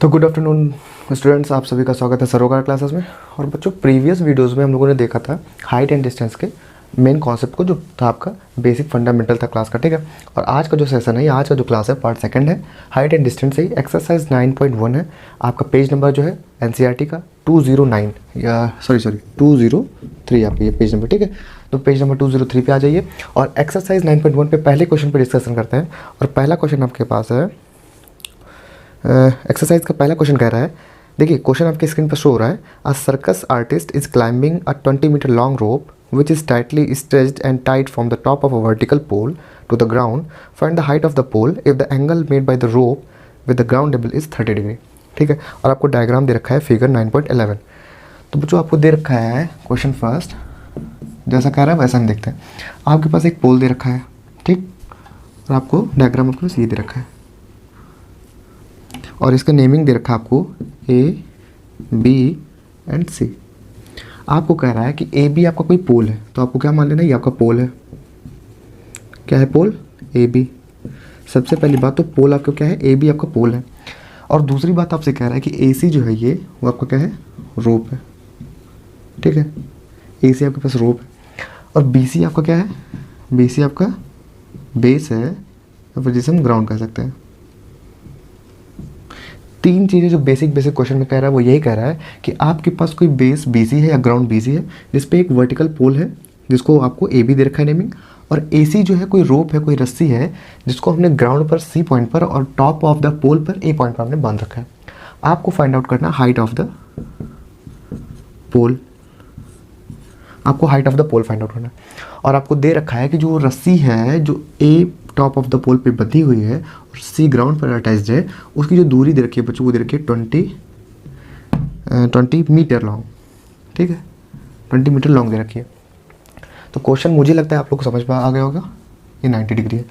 तो good afternoon students, आप सभी का स्वागत है सरोकार क्लासेस में। और बच्चों, प्रीवियस वीडियोस में हम लोगों ने देखा था हाइट एंड डिस्टेंस के मेन कॉन्सेप्ट को, जो था आपका बेसिक फंडामेंटल था क्लास का, ठीक है। और आज का जो सेशन है, आज का जो क्लास है, पार्ट सेकंड है, हाइट एंड डिस्टेंस से ही एक्सरसाइज 9.1 है। आपका पेज नंबर जो है एनसीईआरटी का 209 या सॉरी 203 आपका ये पेज नंबर, ठीक है। तो पेज नंबर 203 पे आ जाइए और एक्सरसाइज 9.1 पे पहले क्वेश्चन पे डिस्कशन करते हैं। और पहला क्वेश्चन आपके पास है, एक्सरसाइज का पहला क्वेश्चन कह रहा है, देखिए क्वेश्चन आपके स्क्रीन पर शो हो रहा है। A circus artist is climbing a 20 metre long rope which is tightly stretched and tight from the top of a vertical pole to the ground. Find the height of the pole if the angle made by the rope with the ground level is 30 degree, ठीक है। और आपको diagram दे रखा है figure 9.11। तो बच्चों आपको दे रखा है क्वेश्चन फर्स्ट, जैसा कह रहा है वैसा हम देखते हैं। आपके पास एक पोल दे रखा है, ठीक, और आपको डायग्राम आपके पास ये दे रखा है और इसका नेमिंग दे रखा है आपको ए, बी एंड सी। आपको कह रहा है कि ए बी आपका कोई पोल है, तो आपको क्या मान लेना, ये आपका पोल है। क्या है पोल? A B. सबसे पहली बात तो पोल आपका क्या है, ए बी आपका पोल है। और दूसरी बात आपसे कह रहा है कि ए सी जो है ये, वो आपका क्या है, रोप है, ठीक है। ए सी आपके पास रोप है। और बी सी आपका क्या है, बी सी आपका बेस है, या फिर जिसे हम ग्राउंड कह सकते हैं। तीन चीज़ें जो बेसिक क्वेश्चन में कह रहा है वो यही कह रहा है कि आपके पास कोई बेस बीसी है या ग्राउंड बीसी है, जिस पे एक वर्टिकल पोल है जिसको आपको ए बी दे रखा है नेमिंग, और ए सी जो है कोई रोप है, कोई रस्सी है जिसको हमने ग्राउंड पर सी पॉइंट पर और टॉप ऑफ द पोल पर ए पॉइंट पर हमने बांध रखा है। आपको फाइंड आउट करना हाइट ऑफ द पोल, आपको height of the pole find out करना। और आपको दे रखा है कि जो रस्सी है जो ए टॉप ऑफ द पोल पे बंधी हुई है और सी ग्राउंड पर अटैच्ड है, उसकी जो दूरी दे रखी है बच्चों, वो दे रखी है 20 मीटर लॉन्ग, ठीक है। 20 मीटर लॉन्ग दे रखी है। तो क्वेश्चन मुझे लगता है आप लोग को समझ में आ गया होगा, ये 90 डिग्री है।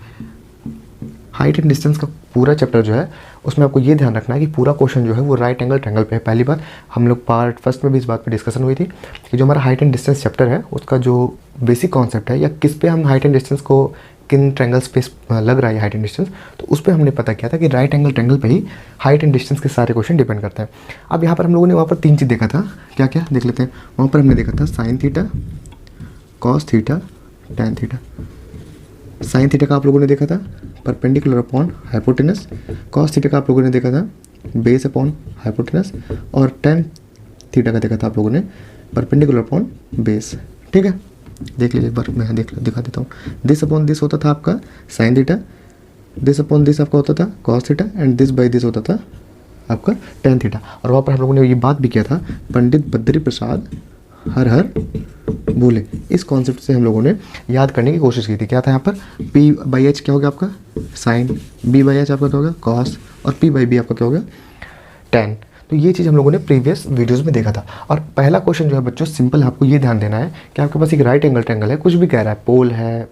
हाइट एंड डिस्टेंस का पूरा चैप्टर जो है उसमें आपको ये ध्यान रखना है कि पूरा क्वेश्चन जो है वो राइट एंगल ट्रायंगल पे है। पहली बात, हम लोग पार्ट फर्स्ट में भी इस बात पे डिस्कशन हुई थी कि जो हमारा हाइट एंड डिस्टेंस चैप्टर है उसका जो बेसिक कॉन्सेप्ट है, या किस पे हम हाइट एंड डिस्टेंस को, किन ट्रायंगल्स पे लग रहा है हाइट एंड डिस्टेंस, तो उस पर हमने पता किया था कि राइट एंगल ट्रायंगल पे ही हाइट एंड डिस्टेंस के सारे क्वेश्चन डिपेंड करते हैं। अब यहाँ पर हम लोगों ने वहाँ पर तीन चीज़ देखा था, क्या क्या देख लेते हैं। वहाँ पर हमने देखा था sine theta, cos theta, tan theta. Sine theta का आप लोगों ने देखा था perpendicular upon hypotenuse, cos theta का आप लोगों ने देखा था बेस अपॉन हाइपोटेनस, और टैन थीटा का देखा था आप लोगों ने परपेंडिकुलर अपॉन बेस, ठीक है। देख लीजिए एक बार, मैं दिखा देता हूँ। दिस अपॉन दिस होता था आपका sine theta, this upon this आपका होता था cos theta, and this by this होता था आपका टैन थीटा। और वहाँ पर हम लोगों ने ये बात भी किया था, पंडित बद्री प्रसाद हर हर बोले, इस कॉन्सेप्ट से हम लोगों ने याद करने की कोशिश की थी। क्या था यहाँ पर, पी बाई एच क्या हो गया आपका साइन, बी बाई एच आपका क्या हो गया कॉस, और पी बाई बी आपका क्या हो गया टैन। तो ये चीज़ हम लोगों ने प्रीवियस वीडियोस में देखा था। और पहला क्वेश्चन जो है बच्चों सिंपल, आपको ये ध्यान देना है कि आपके पास एक राइट एंगल ट्रायंगल है, कुछ भी कह रहा है, पोल है,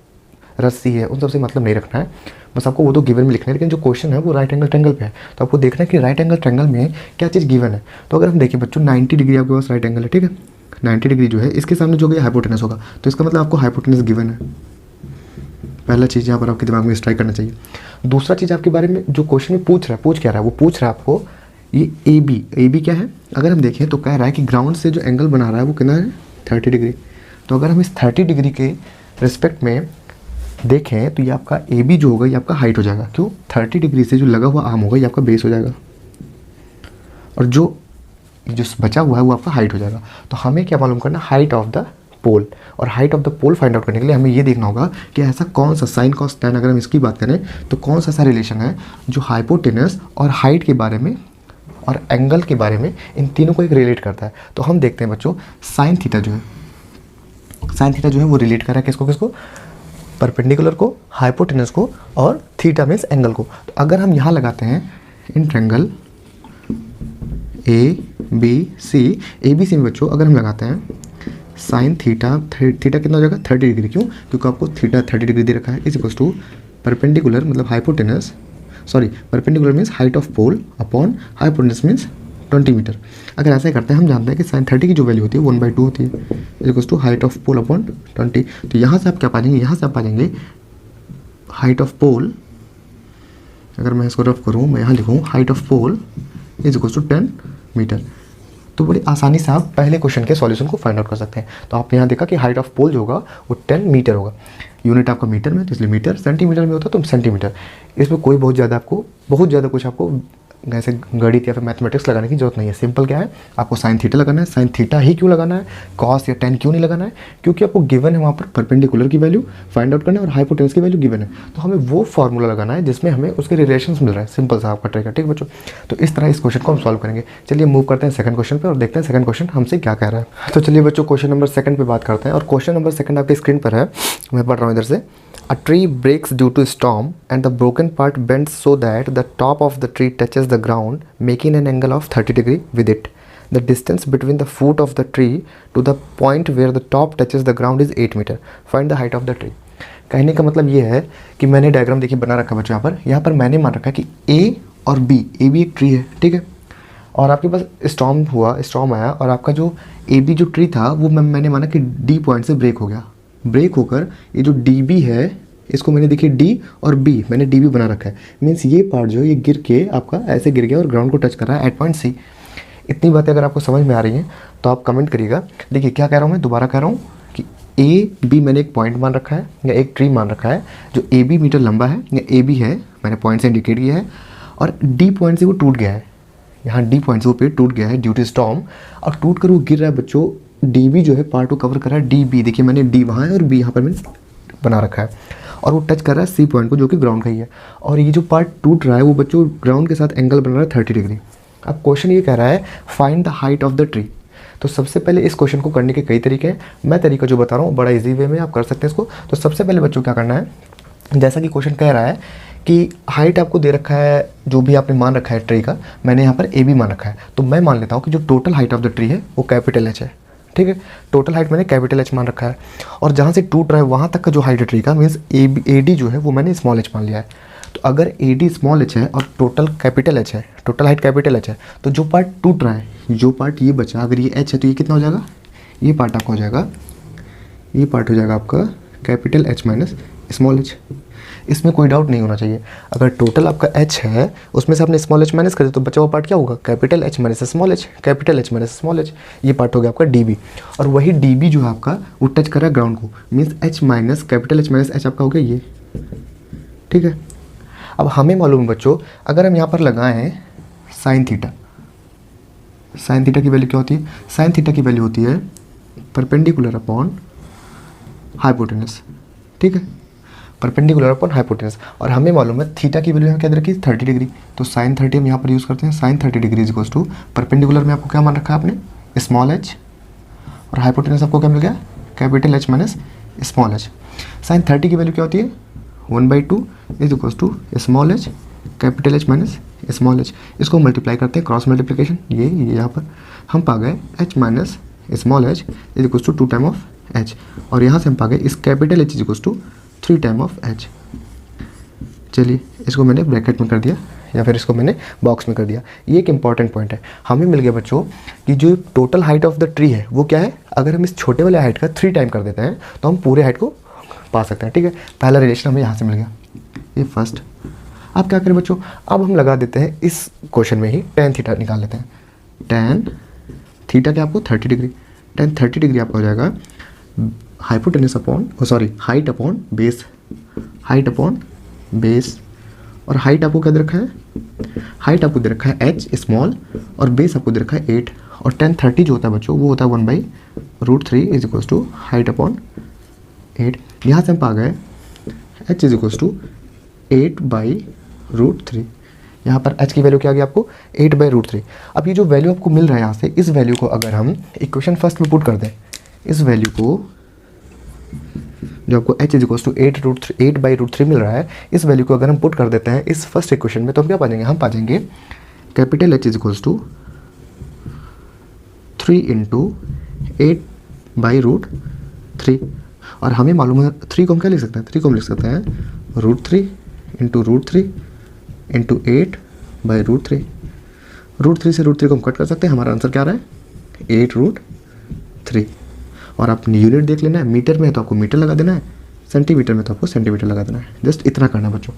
रस्सी है, उन सबसे मतलब नहीं रखना है, बस आपको वो तो गिवन में लिखना है। लेकिन जो क्वेश्चन है वो राइट एंगल ट्रायंगल पे है, तो आपको देखना है कि राइट एंगल ट्रायंगल में क्या चीज़ गिवन है। तो अगर हम देखिए बच्चों 90 डिग्री आपके पास राइट एंगल है, ठीक है। 90 डिग्री जो है इसके सामने जो भी हाइपोटेनस होगा, तो इसका मतलब आपको हाइपोटेनस गिवन है। पहला चीज़ यहाँ पर आपके दिमाग में स्ट्राइक करना चाहिए। दूसरा चीज़ आपके बारे में जो क्वेश्चन में पूछ क्या रहा है, वो पूछ रहा है आपको ये ए बी क्या है। अगर हम देखें तो कह रहा है कि ग्राउंड से जो एंगल बना रहा है वो कितना है 30 डिग्री। तो अगर हम इस 30 डिग्री के रिस्पेक्ट में देखें तो ये आपका ए बी जो होगा ये आपका हाइट हो जाएगा। क्यों? 30 डिग्री से जो लगा हुआ आर्म होगा ये आपका बेस हो जाएगा, और जो बचा हुआ है वो आपका हाइट हो जाएगा। तो हमें क्या मालूम करना, हाइट ऑफ द पोल। और height of the pole find out करने के लिए हमें ये देखना होगा कि ऐसा कौन सा साइन कॉस टैन, अगर हम इसकी बात करें तो कौन सा ऐसा रिलेशन है जो हाइपोटेनस और हाइट के बारे में और एंगल के बारे में इन तीनों को एक रिलेट करता है। तो हम देखते हैं बच्चों, साइन थीटा जो है वो रिलेट कर रहा है किसको, परपेंडिकुलर को, हाइपोटेनस को, और थीटा मीन्स एंगल को। तो अगर हम यहाँ लगाते हैं in triangle A B C में बच्चों अगर हम लगाते हैं साइन थीटा कितना हो जाएगा 30 डिग्री। क्यों? क्योंकि आपको थीटा 30 डिग्री दे रखा है, इज इक्वल्स टू परपेंडिकुलर मतलब hypotenuse, perpendicular means height of pole upon hypotenuse means 20 metre. अगर ऐसा करते हैं हम जानते हैं कि साइन 30 की जो वैल्यू होती है 1/2 होती है, is equals to height of pole upon 20। तो यहाँ से आप क्या पा जाएंगे, यहाँ से आप पा जाएंगे हाइट ऑफ पोल। अगर मैं इसको रफ करूँ, मैं यहाँ लिखूँ height of pole is equal to 10 metre. तो बड़ी आसानी से आप पहले क्वेश्चन के सॉल्यूशन को फाइंड आउट कर सकते हैं। तो आपने यहाँ देखा कि हाइट ऑफ पोल जो होगा वो 10 मीटर होगा। यूनिट आपका मीटर में, तो इसलिए मीटर, सेंटीमीटर में होता तो सेंटीमीटर। इसमें कोई बहुत ज़्यादा कुछ आपको ऐसे गणित या फिर मैथमेटिक्स लगाने की जरूरत नहीं है। सिंपल क्या है, आपको साइन थीटा लगाना है। साइन थीटा ही क्यों लगाना है, कॉस या टेन क्यों नहीं लगाना है? क्योंकि आपको गिवन है वहाँ पर परपेंडिकुलर की वैल्यू फाइंड आउट करना है और हाइपोटेनस की वैल्यू गिवन है। तो हमें वो फार्मूला लगाना है जिसमें हमें उसके रिलेशंस मिल रहे हैं। सिंपल सा आपका ट्रिक है, ठीक है बच्चों। तो इस तरह इस क्वेश्चन को हम सॉल्व करेंगे। चलिए मूव करते हैं सेकंड क्वेश्चन पे और देखते हैं सेकंड क्वेश्चन हमसे क्या कह रहा है। तो चलिए बच्चों क्वेश्चन नंबर सेकंड पे बात करते हैं। और क्वेश्चन नंबर सेकंड आपके स्क्रीन पर है, मैं पढ़ रहा हूँ इधर से। A tree breaks due to storm and the broken part bends so that the top of the tree touches the ground, making an angle of 30 degree with it. The distance between the foot of the tree to the point where the top touches the ground is 8 meter. Find the height of the tree. कहने का मतलब ये है कि मैंने diagram देखिए बना रखा है बच्चों। यहाँ पर मैंने मान रखा है कि A और B, A भी एक ट्री है, ठीक है। और आपके पास स्टॉर्म आया और आपका जो A B जो ट्री था वो मैंने माना कि D पॉइंट से ब्रेक हो गया। ब्रेक होकर ये जो डी बी है इसको मैंने देखिए डी और बी मैंने डी बी बना रखा है। मीन्स ये पार्ट जो है ये गिर के आपका ऐसे गिर गया और ग्राउंड को टच कर रहा है एट पॉइंट सी। इतनी बातें अगर आपको समझ में आ रही हैं तो आप कमेंट करिएगा। देखिए क्या कह रहा हूँ मैं, दोबारा कह रहा हूँ कि ए बी मैंने एक पॉइंट मान रखा है या एक ट्री मान रखा है जो ए बी मीटर लंबा है या ए बी है, मैंने पॉइंट से इंडिकेट किया है। और डी पॉइंट से वो टूट गया है, यहाँ डी पॉइंट से वो पेड़ टूट गया है ड्यू टू स्टॉर्म और टूट कर वो गिर रहा है बच्चों। डी बी जो है पार्ट को कवर कर रहा है डी बी, देखिए मैंने डी वहाँ है और बी यहाँ पर मैंने बना रखा है। और वो टच कर रहा है सी पॉइंट को जो कि ग्राउंड का ही है। और ये जो पार्ट टूट रहा है वो बच्चों ग्राउंड के साथ एंगल बन रहा है 30 डिग्री। अब क्वेश्चन ये कह रहा है find the height of the tree. तो सबसे पहले इस क्वेश्चन को करने के कई तरीके हैं। मैं तरीका जो बता रहा हूँ बड़ा ईजी वे में आप कर सकते हैं इसको। तो सबसे पहले बच्चों क्या करना है, जैसा कि क्वेश्चन कह रहा है कि हाइट आपको दे रखा है जो भी आपने मान रखा है ट्री का, मैंने यहाँ पर ए बी मान रखा है। तो मैं मान लेता हूँ कि जो total height of the tree है वो कैपिटल एच है, ठीक है। टोटल हाइट मैंने कैपिटल एच मान रखा है। और जहाँ से टूट रहा है वहाँ तक का जो हाइट है ट्री का मीन्स ए डी जो है वो मैंने स्मॉल एच मान लिया है। तो अगर ए डी स्मॉल एच है और टोटल कैपिटल एच है, टोटल हाइट कैपिटल एच है, तो जो पार्ट टूट रहा है, जो पार्ट ये बचा, अगर ये एच है तो ये कितना हो जाएगा, ये पार्ट आपका हो जाएगा, ये पार्ट हो जाएगा आपका capital H minus small H. इसमें कोई डाउट नहीं होना चाहिए। अगर टोटल आपका एच है उसमें से आपने स्मॉल एच माइनस कर दिया तो बचा हुआ पार्ट क्या होगा, capital H minus small H, capital H minus small H. ये पार्ट हो गया आपका डी बी। और वही डी बी जो है आपका वो टच कर रहा है ग्राउंड को, means H minus capital H minus H आपका हो गया ये, ठीक है। अब हमें मालूम है बच्चों, अगर हम यहाँ पर लगाएं साइन थीटा, साइन थीटा की वैल्यू क्या होती है, साइन थीटा की वैल्यू होती है परपेंडिकुलर अपॉन हाइपोटेनस, ठीक है, परपेंडिकुलर अपॉन हाइपोटेनस। और हमें मालूम है थीटा की वैल्यू यहाँ क्या दे रखी है 30 डिग्री। तो साइन 30 हम यहाँ पर यूज़ करते हैं। Sine 30 degree is equals to perpendicular में आपको क्या मान रखा है आपने स्मॉल एच और हाइपोटेनस आपको क्या मिल गया capital H minus small H. Sine 30 की वैल्यू क्या होती है 1/2 is equals to small H capital H minus small H. इसको मल्टीप्लाई करते हैं क्रॉस मल्टीप्लिकेशन, ये यहाँ पर हम पा गए H minus small H is equals to 2 time of H. और यहाँ से हम पा गए इस capital H is equals to 3 time of H. चलिए इसको मैंने ब्रैकेट में कर दिया या फिर इसको मैंने बॉक्स में कर दिया। ये एक इंपॉर्टेंट पॉइंट है। हमें मिल गया बच्चों कि जो total height of the tree है वो क्या है, अगर हम इस छोटे वाले हाइट का 3 टाइम कर देते हैं तो हम पूरे हाइट को पा सकते हैं, ठीक है। पहला रिलेशन हमें यहाँ से मिल गया, ये फर्स्ट। अब क्या करें बच्चों, अब हम लगा देते हैं इस क्वेश्चन में ही टेन थीटा निकाल लेते हैं। टेन थीटा क्या आपको 30 डिग्री, टेन 30 डिग्री आपका हो जाएगा hypotenuse upon height upon base, height upon base. और हाइट आपको क्या दे रखा है, हाइट आपको दे रखा है एच स्मॉल और बेस आपको दे रखा है 8। और 10/30 जो होता है बच्चों वो होता है 1/√3 is equals to height upon 8। यहाँ से हम पा गए एच इज इक्वल्स टू 8/√3। यहाँ पर एच की वैल्यू क्या आ गई आपको 8/√3। अब ये जो वैल्यू आपको मिल रहा है यहाँ से, इस वैल्यू को अगर हम इक्वेशन फर्स्ट में पुट कर दें, इस वैल्यू को जो आपको h इज इक्वल्स टू 8/√3 मिल रहा है, इस वैल्यू को अगर हम पुट कर देते हैं इस फर्स्ट इक्वेशन में तो हम क्या पा जाएंगे, हम पा जाएंगे capital H is equals to 3 × 8/√3। और हमें मालूम है 3 को हम क्या लिख सकते हैं, 3 को हम लिख सकते हैं √3 × √3 × 8/√3। √3 से √3 को हम कट कर सकते हैं, हमारा आंसर क्या आ रहा है 8√3। और आप यूनिट देख लेना है, मीटर में है तो आपको मीटर लगा देना है, सेंटीमीटर में तो आपको सेंटीमीटर लगा देना है, जस्ट इतना करना है बच्चों।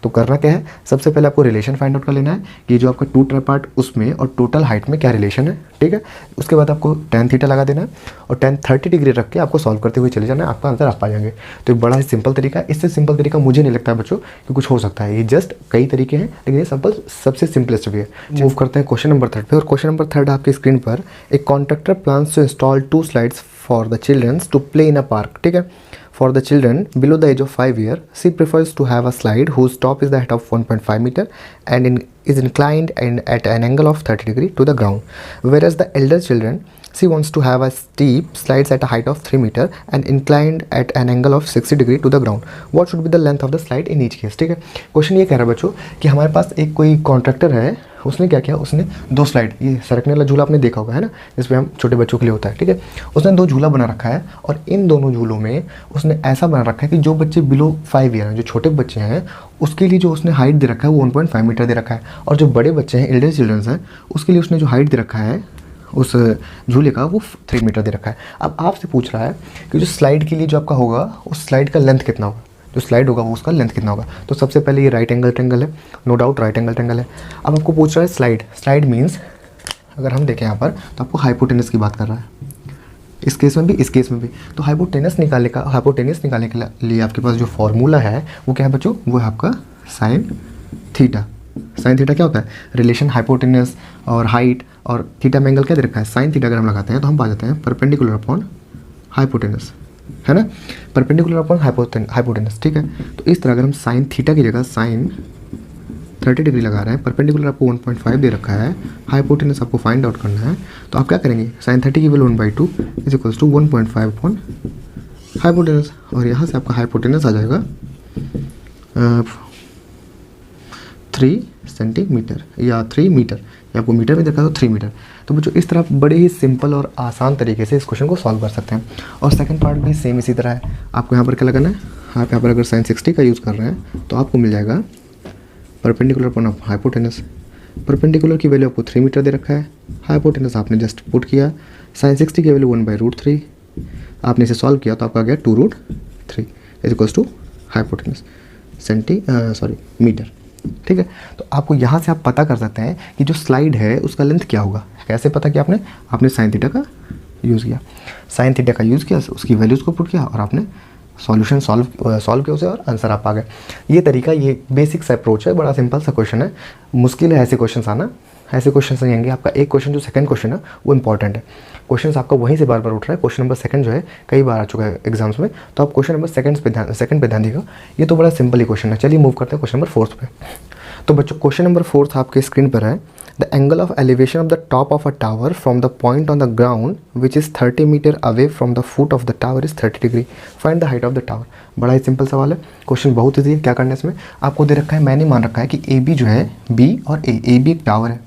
तो करना क्या है, सबसे पहले आपको रिलेशन फाइंड आउट कर लेना है कि जो आपका 2 ट्राइपार्ट उसमें और टोटल हाइट में क्या रिलेशन है, ठीक है। उसके बाद आपको tan थीटा लगा देना है और tan 30 डिग्री रख के आपको सॉल्व करते हुए चले जाना है, आपका आंसर आप पा जाएंगे। तो एक बड़ा ही सिंपल तरीका है, इससे सिंपल तरीका मुझे नहीं लगता है बच्चों कि कुछ हो सकता है। ये जस्ट कई तरीके हैं लेकिन ये सिंपल सबसे सिंपलेस्ट भी है। मूव करते हैं क्वेश्चन नंबर 3 पे, और क्वेश्चन नंबर 3 आपकी स्क्रीन पर, एक contractor plans to install 2 slides for the childrens to play in a park, ठीक है। For the children below the age of 5 years, she prefers to have a slide whose top is the height of 1.5 meter and is inclined and at an angle of 30 degree to the ground. Whereas the elder children, she wants to have a steep slides at a height of 3 meter and inclined at an angle of 60 degree to the ground. What should be the length of the slide in each case? ठीक है, question ये कह रहा है बच्चों कि हमारे पास एक कोई कॉन्ट्रैक्टर है, उसने क्या किया, उसने 2 स्लाइड, ये सरकने वाला झूला आपने देखा होगा है ना, जिसपे हम छोटे बच्चों के लिए होता है, ठीक है। उसने 2 झूला बना रखा है और इन दोनों झूलों में उसने ऐसा बना रखा है कि जो बच्चे बिलो 5 ईयर हैं, जो छोटे बच्चे हैं, उसके लिए जो उसने हाइट दे रखा है वो 1.5 मीटर दे रखा है, और जो बड़े बच्चे हैं, एल्डर चिल्ड्रंस हैं, उसके लिए उसने जो हाइट दे रखा है उस झूले का वो 3 मीटर दे रखा है। अब आपसे पूछ रहा है कि जो स्लाइड के लिए जो आपका होगा उस स्लाइड का लेंथ कितना होगा, जो स्लाइड होगा वो उसका लेंथ कितना होगा। तो सबसे पहले ये राइट एंगल ट्रायंगल है, no doubt right angle triangle है। अब आपको पूछ रहा है स्लाइड, स्लाइड मीन्स अगर हम देखें यहाँ पर तो आपको हाइपोटेनस की बात कर रहा है, इस केस में भी इस केस में भी। तो हाइपोटेनस निकालने के लिए आपके पास जो फॉर्मूला है वो क्या है बच्चों, वो है आपका साइन थीटा। साइन थीटा क्या होता है, रिलेशन हाइपोटेनस और हाइट और थीटा में एंगल क्या दे रखा है, साइन थीटा अगर हम लगाते हैं तो हम पा जाते हैं परपेंडिकुलर अपॉन हाइपोटेनस, है ना, परपेंडिकुलर अपॉन हाइपोटेनस, ठीक है। तो इस तरह अगर हम साइन थीटा की जगह साइन 30 डिग्री लगा रहे हैं, परपेंडिकुलर आपको 1.5 दे रखा है, हाइपोटेनस आपको फाइंड आउट करना है, तो आप क्या करेंगे, साइन 30 की value 1/2 is equals to 1.5 upon hypotenuse, और यहाँ से आपका हाइपोटेनस आ जाएगा 3 सेंटीमीटर या 3 मीटर, या आपको मीटर में देखा तो 3 मीटर। तो बच्चों इस तरह बड़े ही सिंपल और आसान तरीके से इस क्वेश्चन को सॉल्व कर सकते हैं। और सेकंड पार्ट भी सेम इसी तरह है, आपको यहाँ पर क्या लगाना है, आप यहाँ पर अगर साइन 60 का यूज़ कर रहे हैं तो आपको मिल जाएगा perpendicular upon of hypotenuse. Perpendicular की वैल्यू आपको 3 मीटर दे रखा है, हाइपोटेनस आपने जस्ट पुट किया, साइन 60 की वैल्यू 1/√3, आपने इसे सॉल्व किया तो आपका गया 2√3 is equals to hypotenuse metre, ठीक है। तो आपको यहाँ से आप पता कर सकते हैं कि जो स्लाइड है उसका लेंथ क्या होगा। कैसे पता किया आपने साइन थीटा का यूज़ किया, साइन थीटा का यूज़ किया, उसकी वैल्यूज़ को पुट किया और आपने सॉल्यूशन सॉल्व किया उसे और आंसर आप आ गए। ये तरीका, ये बेसिक सा अप्रोच है, बड़ा सिंपल सा क्वेश्चन है। मुश्किल है ऐसे क्वेश्चन आना, ऐसे क्वेश्चन नहीं आएंगे। आपका एक क्वेश्चन जो सेकंड क्वेश्चन है वो इंपॉर्टेंट है, क्वेश्चन आपका वहीं से बार बार उठ रहा है। क्वेश्चन नंबर सेकंड जो है कई बार आ चुका है एग्जाम्स में, तो आप क्वेश्चन नंबर सेकंड पे ध्यान दीजिएगा। ये तो बड़ा सिंपल ही क्वेश्चन है। चलिए मूव करते हैं क्वेश्चन नंबर 4 पे। तो बच्चों क्वेश्चन नंबर 4 आपके स्क्रीन पर है, the angle of elevation of the top of a tower from the point on the ground which is 30 metre away from the foot of the tower is 30 degree, find the height of the tower. बड़ा ही simple सवाल है, question बहुत easy है। क्या करना है इसमें, आपको दे रखा है, मैंने मान रखा है कि ए बी जो है, बी और ए बी एक टावर है,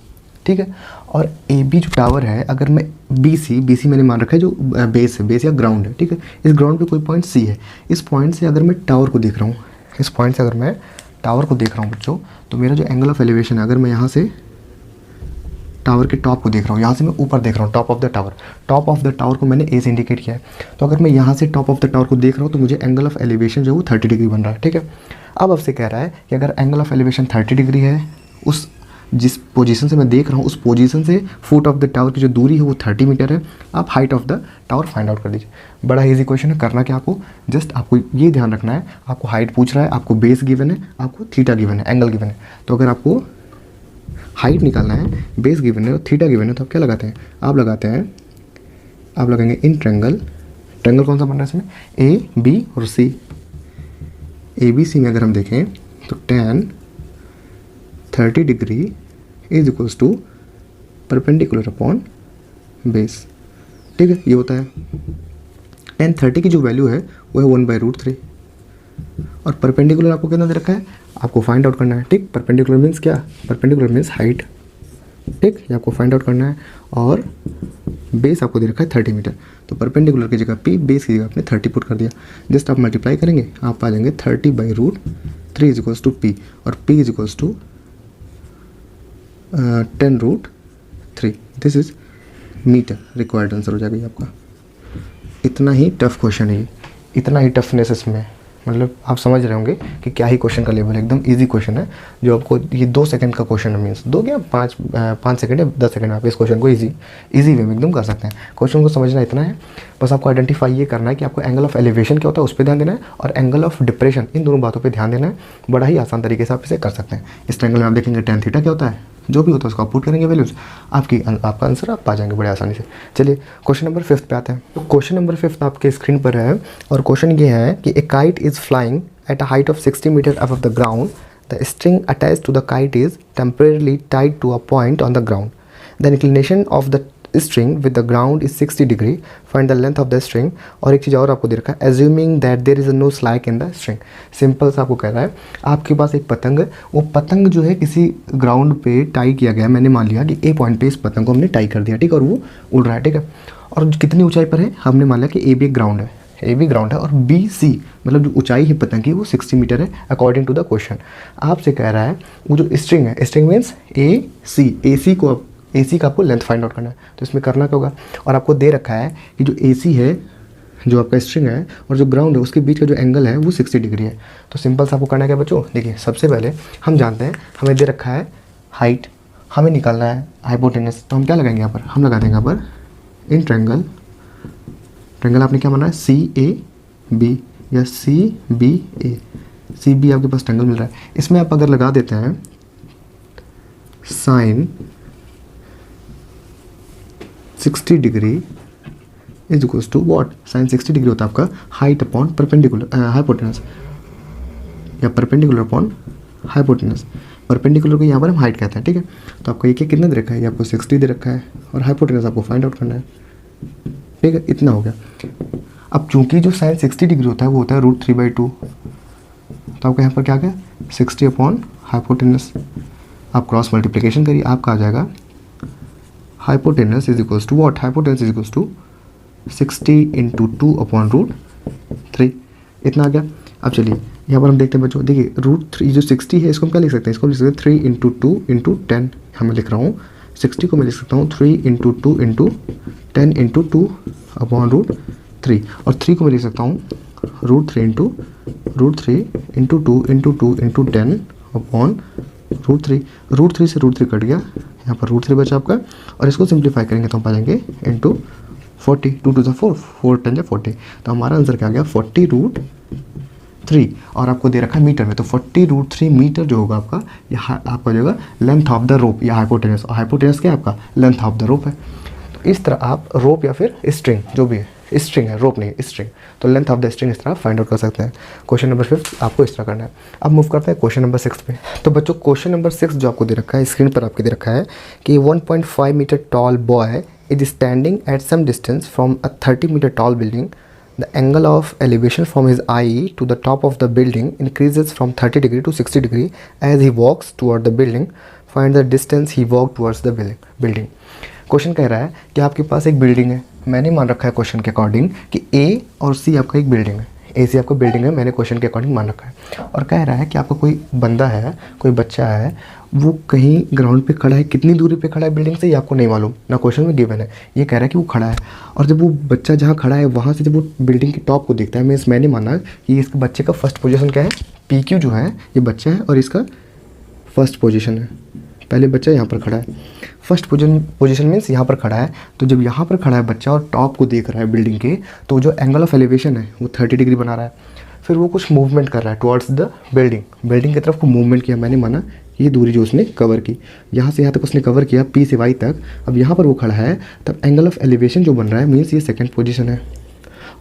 ठीक है। और ए बी जो टावर है, अगर मैं बी सी मैंने मान रखा है जो बेस है, बेस या ग्राउंड है, ठीक है। इस ग्राउंड पे कोई पॉइंट सी है, इस पॉइंट से अगर मैं टावर को देख रहा हूँ, इस पॉइंट से अगर मैं टावर को देख रहा हूँ बच्चों, तो मेरा जो एंगल ऑफ एलिवेशन है, अगर मैं यहाँ से टावर के टॉप को देख रहा हूँ, यहाँ से मैं ऊपर देख रहा हूँ, टॉप ऑफ द टावर को मैंने ए से इंडिकेट किया है, तो अगर मैं यहाँ से टॉप ऑफ द टावर को देख रहा हूँ तो मुझे एंगल ऑफ एलिवेशन जो है वो 30 डिग्री बन रहा है, ठीक है। अब आपसे कह रहा है कि अगर एंगल ऑफ एलिवेशन 30 डिग्री है, उस जिस पोजीशन से मैं देख रहा हूँ उस पोजीशन से फुट ऑफ द टावर की जो दूरी है वो 30 मीटर है, आप height of the tower find out कर दीजिए। बड़ा इजी क्वेश्चन है। करना क्या, आपको जस्ट आपको ये ध्यान रखना है, आपको हाइट पूछ रहा है, आपको बेस गिवन है, आपको थीटा गिवन है, एंगल गिवन है। तो अगर आपको हाइट निकालना है, बेस गिवन है और थीटा गिवन है, तो आप क्या लगाते हैं, आप लगाएंगे इन ट्रायंगल कौन सा बन रहा है इसमें, ए बी और सी। ए बी सी में अगर हम देखें तो tan 30 degree is equals to perpendicular upon base, ठीक है। ये होता है tan 30 की जो वैल्यू है वो है 1/√3 और परपेंडिकुलर आपको कितना दे रखा है, आपको फाइंड आउट करना है, ठीक। परपेंडिकुलर मीन्स क्या, परपेंडिकुलर मीन्स हाइट, ठीक, ये आपको फाइंड आउट करना है। और बेस आपको दे रखा है 30 मीटर, तो परपेंडिकुलर की जगह p, बेस की जगह आपने 30 पुट कर दिया। जस्ट आप मल्टीप्लाई करेंगे, आप आ जाएंगे 30/√3 इज इक्वल्स टू p, और p is equals to 10√3, this is metre. Required answer हो जाएगा ये आपका। इतना ही टफ क्वेश्चन है ये, इतना ही टफनेस इसमें मतलब आप समझ रहे होंगे कि क्या ही क्वेश्चन का लेवल है, एकदम इजी क्वेश्चन है जो आपको ये 2 सेकंड का क्वेश्चन है, मीन्स 2 क्या 5 सेकंड या 10 सेकंड आप इस क्वेश्चन को इजी वे में एकदम कर सकते हैं। क्वेश्चन को समझना इतना है, बस आपको आइडेंटिफाई ये करना है कि आपको एंगल ऑफ एलिवेशन क्या होता है उस पर ध्यान देना है, और एंगल ऑफ डिप्रेशन, इन दोनों बातों पर ध्यान देना है। बड़ा ही आसान तरीके से आप इसे कर सकते हैं। इस ट्रायंगल में आप देखेंगे tan थीटा क्या होता है, जो भी होता है उसको आप पुट करेंगे वैल्यूज, आपका आंसर आप पा जाएंगे बड़े आसानी से। चलिए क्वेश्चन नंबर 5 पे आते हैं। तो क्वेश्चन नंबर 5 आपके स्क्रीन पर है, और क्वेश्चन ये है कि a kite is flying at a height of 60 metre above the ground. The string attached to the kite is temporarily tied to a point on the ground. The inclination of the string with the ground is 60 degree. Find the length of the string. और एक चीज़ और आपको दे रखा है, assuming that there is no slack in the string. Simple सा आपको कह रहा है, आपके पास एक पतंग है, वो पतंग जो है किसी ग्राउंड पे टाई किया गया है। मैंने मान लिया कि ए पॉइंट पे इस पतंग को हमने टाई कर दिया, ठीक है, और वो उड़ रहा है, ठीक है। और कितनी ऊंचाई पर है, हमने मान लिया कि ए भी एक ग्राउंड है, ए भी ग्राउंड है, और बी सी मतलब जो ऊंचाई है पतंग की वो 60 मीटर है अकॉर्डिंग टू द क्वेश्चन। आपसे कह रहा है वो जो स्ट्रिंग है, स्ट्रिंग मीन्स ए सी का आपको लेंथ फाइंड आउट करना है। तो इसमें करना क्या होगा, और आपको दे रखा है कि जो ए सी है, जो आपका स्ट्रिंग है और जो ग्राउंड है, उसके बीच का जो एंगल है वो 60 डिग्री है। तो सिंपल से आपको करना है क्या बच्चों, देखिए सबसे पहले हम जानते हैं हमें दे रखा है हाइट, हमें निकालना है हाइपोटेनस। तो हम क्या लगाएंगे यहाँ पर, हम लगा देंगे यहाँ पर इन ट्रायंगल आपने क्या माना है सी ए बी या सी बी ए, सी बी आपके पास ट्रायंगल मिल रहा है। इसमें आप अगर लगा देते हैं sine 60 degree is equals to what, sine 60 degree होता है आपका हाइट अपॉन परपेंडिकुलर हाइपोटेनस, या परपेंडिकुलर अपॉन हाइपोटेनस। परपेंडिकुलर को यहाँ पर हम हाइट कहते हैं, ठीक है। तो आपको ये कितना दे रखा है, ये आपको 60 दे रखा है, और हाइपोटेनस आपको फाइंड आउट करना है, ठीक है। इतना हो गया। अब चूंकि जो साइन 60 डिग्री होता है वो होता है √3/2, तो आपको यहाँ पर क्या आ गया 60 अपॉन हाइपोटेनस। आप क्रॉस मल्टीप्लिकेशन करिए, आपका आ जाएगा hypotenuse is equals to what, hypotenuse is equals to 60 × 2 upon √3, इतना आ गया। अब चलिए यहाँ पर हम देखते हैं बच्चों, देखिए √3 जो 60 है इसको हम क्या लिख सकते हैं, इसको लिख सकते हैं 3 × 2 × 10। हमें लिख रहा हूँ 60 को मैं लिख सकता हूँ 3 × 2 × 10 × 2 अपॉन √3, और 3 को मैं लिख सकता हूँ √3 × 2 × 2 × 10 अपॉन √3। √3 से √3 कट गया, यहाँ पर √3 बचा आपका, और इसको सिंप्लीफाई करेंगे तो हम पाएंगे इंटू 40, 2 × 4, 4 × 10 = 40। तो हमारा आंसर क्या आ गया 40√3, और आपको दे रखा है मीटर में, तो 40√3 मीटर जो होगा आपका, यह आपका जो होगा लेंथ ऑफ द रोप या हाइपोटेनस, और हाइपोटेनस क्या है आपका लेंथ ऑफ द रोप है। तो इस तरह आप रोप या फिर स्ट्रिंग, जो भी है स्ट्रिंग है, रोप नहीं स्ट्रिंग, तो लेंथ ऑफ द स्ट्रिंग इस तरह फाइंड आउट कर सकते हैं। क्वेश्चन नंबर 5 आपको इस तरह करना है। अब मूव करते हैं क्वेश्चन नंबर 6 पे। तो बच्चों क्वेश्चन नंबर 6 जो आपको दे रखा है स्क्रीन पर आपके दे रखा है कि 1.5 metre tall boy is standing at some distance from a 30 metre tall building. The angle of elevation from his eye to the top of the building increases from 30 degree to 60 degree as he walks toward the building. Find the distance he walked towards the building. Question कह रहा है कि आपके पास एक building है, मैंने मान रखा है क्वेश्चन के अकॉर्डिंग कि ए और सी आपका एक बिल्डिंग है, ए सी आपका बिल्डिंग है, मैंने क्वेश्चन के अकॉर्डिंग मान रखा है। और कह रहा है कि आपका कोई बंदा है, कोई बच्चा है, वो कहीं ग्राउंड पे खड़ा है, कितनी दूरी पे खड़ा है बिल्डिंग से ये आपको नहीं मालूम, ना क्वेश्चन में गिवन है। ये कह रहा है कि वो खड़ा है, और जब वो बच्चा जहाँ खड़ा है वहाँ से जब वो बिल्डिंग के टॉप को देखता है, मैंने माना कि इसके बच्चे का फर्स्ट पोजीशन क्या है, PQ जो है ये बच्चा है और इसका फर्स्ट पोजीशन है। पहले बच्चा यहाँ पर खड़ा है, फर्स्ट पोजीशन मीन्स यहाँ पर खड़ा है। तो जब यहाँ पर खड़ा है बच्चा और टॉप को देख रहा है बिल्डिंग के, तो जो एंगल ऑफ एलिवेशन है वो 30 डिग्री बना रहा है। फिर वो कुछ मूवमेंट कर रहा है टुवर्ड्स द बिल्डिंग की तरफ को मूवमेंट किया। मैंने माना ये दूरी जो उसने कवर की, यहाँ से यहाँ तक उसने कवर किया, P से Y तक। अब यहाँ पर वो खड़ा है, तब एंगल ऑफ एलिवेशन जो बन रहा है मीन्स ये सेकंड पोजीशन है,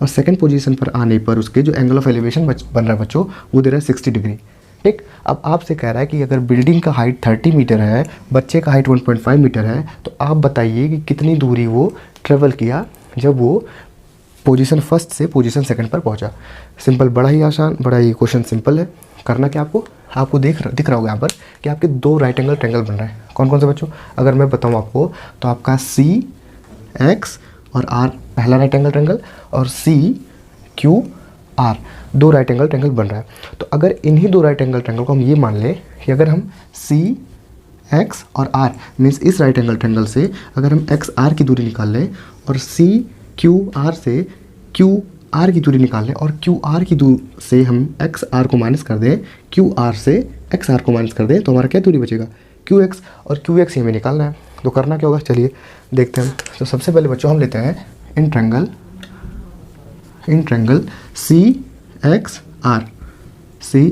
और सेकंड पोजीशन पर आने पर उसके जो एंगल ऑफ एलिवेशन बन रहा है बच्चों वो दे रहा है 60 डिग्री। ठीक, अब आपसे कह रहा है कि अगर बिल्डिंग का हाइट 30 मीटर है, बच्चे का हाइट 1.5 मीटर है, तो आप बताइए कि कितनी दूरी वो ट्रेवल किया जब वो पोजीशन फर्स्ट से पोजीशन सेकंड पर पहुंचा। सिंपल, बड़ा ही आसान, बड़ा ही क्वेश्चन सिंपल है। करना क्या आपको दिख रहा होगा यहाँ पर कि आपके 2 राइट एंगल ट्रायंगल बन रहे हैं। कौन कौन से बच्चों, अगर मैं बताऊँ आपको तो आपका CX और R पहला राइट एंगल ट्रायंगल, और CQR 2 राइट एंगल ट्रायंगल बन रहा है। तो अगर इन्हीं 2 राइट एंगल ट्रायंगल को हम ये मान लें कि अगर हम CX और R मीन्स इस राइट एंगल ट्रायंगल से अगर हम XR की दूरी निकाल लें और CQR से आर की दूरी निकाल लें और क्यू आर की दूरी से हम एक्स आर को माइनस कर दें, क्यू आर से एक्स आर को माइनस कर दें, तो हमारा क्या दूरी बचेगा, क्यू एक्स, और क्यू एक्स ही हमें निकालना है। तो करना क्या होगा, चलिए देखते हैं। तो सबसे पहले बच्चों हम लेते हैं in triangle C X R, C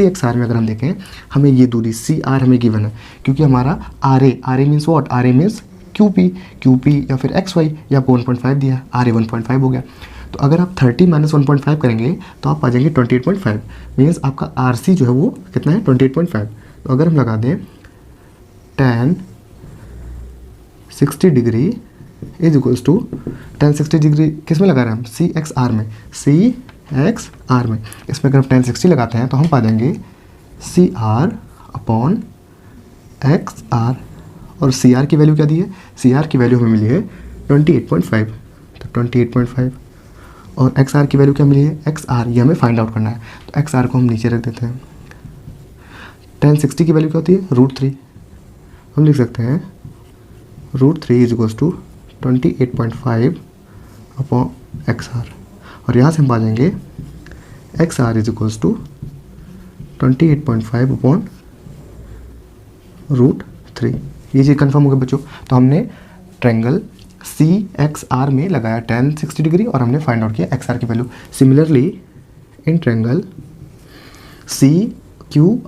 X R में अगर हम देखें, हमें ये दूरी सी आर हमें गिवन है, क्योंकि हमारा R A means what, R A means Q P या फिर एक्स वाई, या आपको 1.5 दिया है, आर ए 1.5 हो गया। तो अगर आप 30 माइनस 1.5 करेंगे तो आप आ जाएंगे 28.5, मीन्स आपका आर सी जो है वो कितना है, 28.5। तो अगर हम लगा दें tan 60 degree is equals to, tan 60 degree किस में लगा रहे हैं हम, सी एक्स आर में, इसमें अगर हम tan 60 लगाते हैं तो हम पा जाएंगे C R upon X R, और सी आर की वैल्यू क्या दी है, सी आर की वैल्यू हमें मिली है 28.5, तो 28.5, और एक्स आर की वैल्यू क्या मिली है, एक्स आर, ये हमें फाइंड आउट करना है। तो एक्स आर को हम नीचे रख देते हैं। tan 60 की वैल्यू क्या होती है, √3, हम लिख सकते हैं √3 is equals to 28.5 upon X R, और यहाँ से हम पा जाएंगे X R is equals to 28.5 upon √3। ये चीज़ कन्फर्म हो गया बच्चों। तो हमने ट्रायंगल सी एक्स आर में लगाया tan 60 डिग्री और हमने फाइंड आउट किया एक्स आर की value. Similarly in triangle C Q